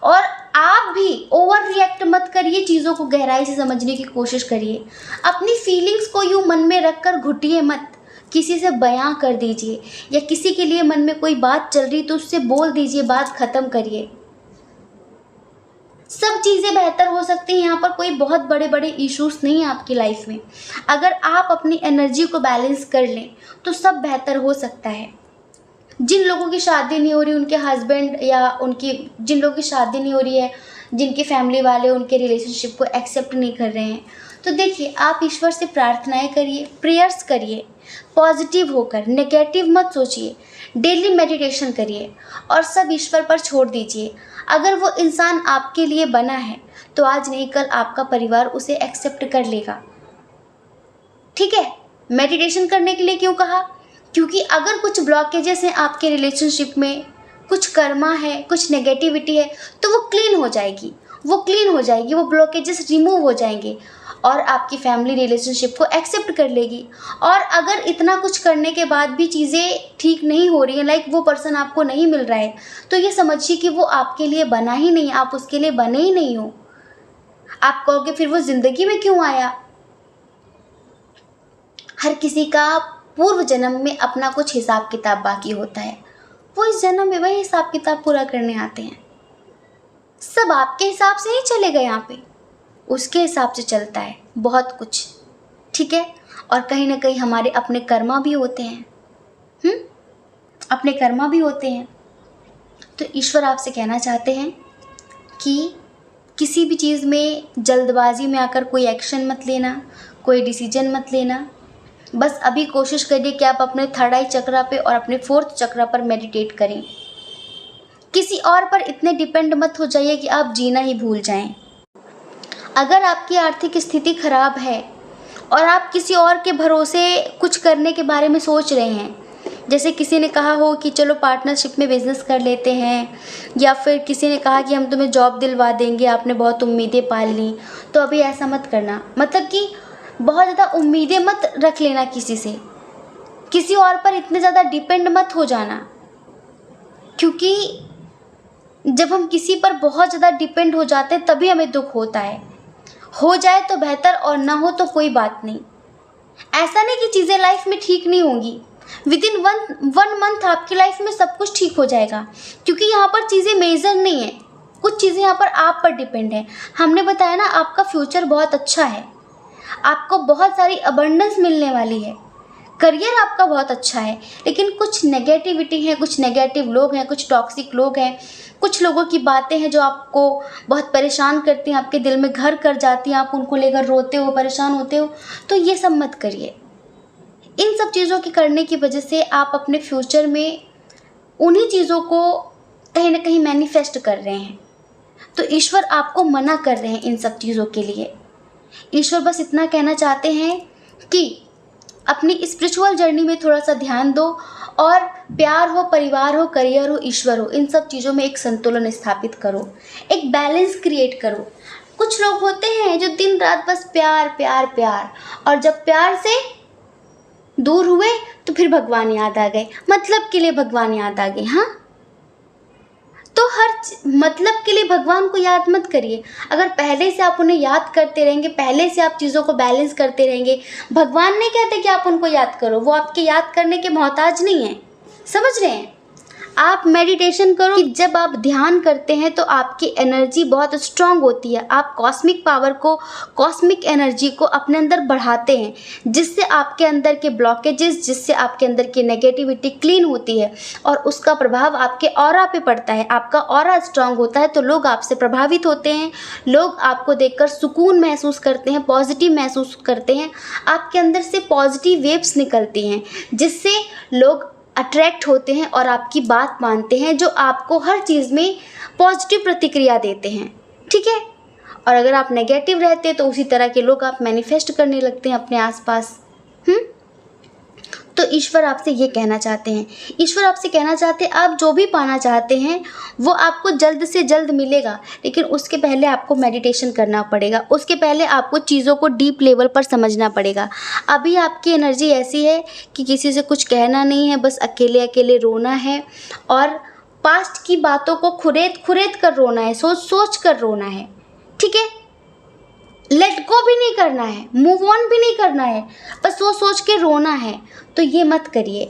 और आप भी ओवर रिएक्ट मत करिए, चीज़ों को गहराई से समझने की कोशिश करिए। अपनी फीलिंग्स को यूँ मन में रख कर घुटिए मत, किसी से बयां कर दीजिए, या किसी के लिए मन में कोई बात चल रही तो उससे बोल दीजिए, बात ख़त्म करिए। सब चीज़ें बेहतर हो सकती हैं। यहाँ पर कोई बहुत बड़े बड़े इश्यूज नहीं है आपकी लाइफ में। अगर आप अपनी एनर्जी को बैलेंस कर लें तो सब बेहतर हो सकता है। जिन लोगों की शादी नहीं हो रही, उनके हस्बैंड या उनकी जिन लोगों की शादी नहीं हो रही है, जिनके फैमिली वाले उनके रिलेशनशिप को एक्सेप्ट नहीं कर रहे हैं, तो देखिए आप ईश्वर से प्रार्थनाएं करिए, प्रेयर्स करिए, पॉजिटिव होकर, नेगेटिव मत सोचिए, डेली मेडिटेशन करिए और सब ईश्वर पर छोड़ दीजिए। अगर वो इंसान आपके लिए बना है तो आज नहीं कल आपका परिवार उसे एक्सेप्ट कर लेगा। ठीक है? मेडिटेशन करने के लिए क्यों कहा? क्योंकि अगर कुछ ब्लॉकेजेस हैं आपके रिलेशनशिप में, कुछ कर्मा है, कुछ नेगेटिविटी है, तो वो क्लीन हो जाएगी, वो ब्लॉकेजेस रिमूव हो जाएंगे और आपकी फैमिली रिलेशनशिप को एक्सेप्ट कर लेगी। और अगर इतना कुछ करने के बाद भी चीज़ें ठीक नहीं हो रही हैं, लाइक वो पर्सन आपको नहीं मिल रहा है, तो ये समझिए कि वो आपके लिए बना ही नहीं, आप उसके लिए बने ही नहीं हो। आप कहोगे फिर वो ज़िंदगी में क्यों आया? हर किसी का पूर्व जन्म में अपना कुछ हिसाब किताब बाकी होता है, वो इस जन्म में वही हिसाब किताब पूरा करने आते हैं। सब आपके हिसाब से नहीं चलेगा, यहाँ पे उसके हिसाब से चलता है बहुत कुछ। ठीक है? और कहीं ना कहीं हमारे अपने कर्मा भी होते हैं, अपने कर्मा भी होते हैं। तो ईश्वर आपसे कहना चाहते हैं कि किसी भी चीज़ में जल्दबाजी में आकर कोई एक्शन मत लेना, कोई डिसीजन मत लेना। बस अभी कोशिश करिए कि आप अपने थर्ड आई चक्रा पे और अपने फोर्थ चक्रा पर मेडिटेट करें। किसी और पर इतने डिपेंड मत हो जाइए कि आप जीना ही भूल जाएं। अगर आपकी आर्थिक स्थिति खराब है और आप किसी और के भरोसे कुछ करने के बारे में सोच रहे हैं, जैसे किसी ने कहा हो कि चलो पार्टनरशिप में बिजनेस कर लेते हैं, या फिर किसी ने कहा कि हम तुम्हें जॉब दिलवा देंगे, आपने बहुत उम्मीदें पाल ली, तो अभी ऐसा मत करना। मतलब कि बहुत ज़्यादा उम्मीदें मत रख लेना किसी से, किसी और पर इतने ज़्यादा डिपेंड मत हो जाना, क्योंकि जब हम किसी पर बहुत ज़्यादा डिपेंड हो जाते हैं तभी हमें दुख होता है। हो जाए तो बेहतर और ना हो तो कोई बात नहीं। ऐसा नहीं कि चीज़ें लाइफ में ठीक नहीं होंगी, विदिन वन मंथ आपकी लाइफ में सब कुछ ठीक हो जाएगा, क्योंकि यहाँ पर चीज़ें मेजर नहीं है, कुछ चीज़ें यहाँ पर आप पर डिपेंड है। हमने बताया ना, आपका फ्यूचर बहुत अच्छा है, आपको बहुत सारी अबंडेंस मिलने वाली है, करियर आपका बहुत अच्छा है, लेकिन कुछ नेगेटिविटी है, कुछ नेगेटिव लोग हैं, कुछ टॉक्सिक लोग हैं, कुछ लोगों की बातें हैं जो आपको बहुत परेशान करती हैं, आपके दिल में घर कर जाती हैं, आप उनको लेकर रोते हो, परेशान होते हो। तो ये सब मत करिए। इन सब चीज़ों के करने की वजह से आप अपने फ्यूचर में उन्हीं चीज़ों को कहीं ना कहीं मैनिफेस्ट कर रहे हैं। तो ईश्वर आपको मना कर रहे हैं इन सब चीज़ों के लिए। ईश्वर बस इतना कहना चाहते हैं कि अपनी स्पिरिचुअल जर्नी में थोड़ा सा ध्यान दो, और प्यार हो, परिवार हो, करियर हो, ईश्वर हो, इन सब चीज़ों में एक संतुलन स्थापित करो, एक बैलेंस क्रिएट करो। कुछ लोग होते हैं जो दिन रात बस प्यार प्यार प्यार, और जब प्यार से दूर हुए तो फिर भगवान याद आ गए, मतलब के लिए भगवान याद आ गए। हाँ, तो हर मतलब के लिए भगवान को याद मत करिए। अगर पहले से आप उन्हें याद करते रहेंगे, पहले से आप चीज़ों को बैलेंस करते रहेंगे, भगवान नहीं कहते कि आप उनको याद करो, वो आपके याद करने के मोहताज नहीं है। समझ रहे हैं? आप मेडिटेशन करो कि जब आप ध्यान करते हैं तो आपकी एनर्जी बहुत स्ट्रांग होती है, आप कॉस्मिक पावर को, कॉस्मिक एनर्जी को अपने अंदर बढ़ाते हैं, जिससे आपके अंदर के ब्लॉकेजेस, जिससे आपके अंदर की नेगेटिविटी क्लीन होती है, और उसका प्रभाव आपके ऑरा पे पड़ता है। आपका ऑरा स्ट्रांग होता है तो लोग आपसे प्रभावित होते हैं, लोग आपको देखकर सुकून महसूस करते हैं, पॉजिटिव महसूस करते हैं, आपके अंदर से पॉजिटिव वेव्स निकलती हैं, जिससे लोग अट्रैक्ट होते हैं और आपकी बात मानते हैं, जो आपको हर चीज़ में पॉजिटिव प्रतिक्रिया देते हैं। ठीक है? और अगर आप नेगेटिव रहते हैं तो उसी तरह के लोग आप मैनिफेस्ट करने लगते हैं अपने आसपास। तो ईश्वर आपसे ये कहना चाहते हैं, ईश्वर आपसे कहना चाहते हैं आप जो भी पाना चाहते हैं वो आपको जल्द से जल्द मिलेगा, लेकिन उसके पहले आपको मेडिटेशन करना पड़ेगा, उसके पहले आपको चीज़ों को डीप लेवल पर समझना पड़ेगा। अभी आपकी एनर्जी ऐसी है कि किसी से कुछ कहना नहीं है, बस अकेले अकेले रोना है, और पास्ट की बातों को खुरेद खुरेद कर रोना है, सोच सोच कर रोना है। ठीक है? लेट गो भी नहीं करना है, मूव ऑन भी नहीं करना है, बस सोच सोच के रोना है। तो ये मत करिए।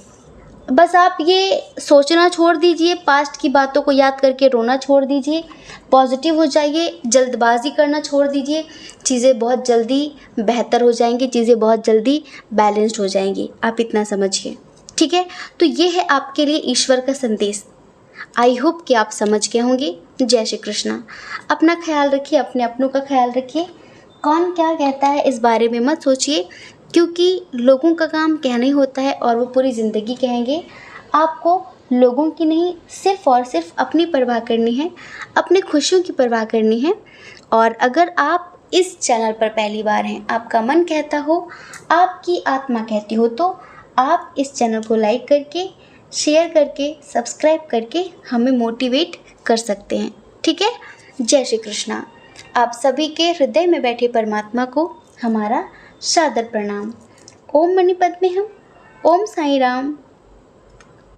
बस आप ये सोचना छोड़ दीजिए, पास्ट की बातों को याद करके रोना छोड़ दीजिए, पॉजिटिव हो जाइए, जल्दबाजी करना छोड़ दीजिए, चीज़ें बहुत जल्दी बेहतर हो जाएंगी, चीज़ें बहुत जल्दी बैलेंस्ड हो जाएंगी। आप इतना समझिए। ठीक है? तो ये है आपके लिए ईश्वर का संदेश। आई होप कि आप समझ गए होंगे। जय श्री कृष्णा। अपना ख्याल रखिए, अपने अपनों का ख्याल रखिए। कौन क्या कहता है इस बारे में मत सोचिए, क्योंकि लोगों का काम कहना ही होता है और वो पूरी ज़िंदगी कहेंगे। आपको लोगों की नहीं, सिर्फ़ और सिर्फ अपनी परवाह करनी है, अपनी खुशियों की परवाह करनी है। और अगर आप इस चैनल पर पहली बार हैं, आपका मन कहता हो, आपकी आत्मा कहती हो, तो आप इस चैनल को लाइक करके, शेयर करके, सब्सक्राइब करके हमें मोटिवेट कर सकते हैं। ठीक है? जय श्री कृष्णा। आप सभी के हृदय में बैठे परमात्मा को हमारा सादर प्रणाम। ओम मणि पद्मे हम। ओम साईं राम।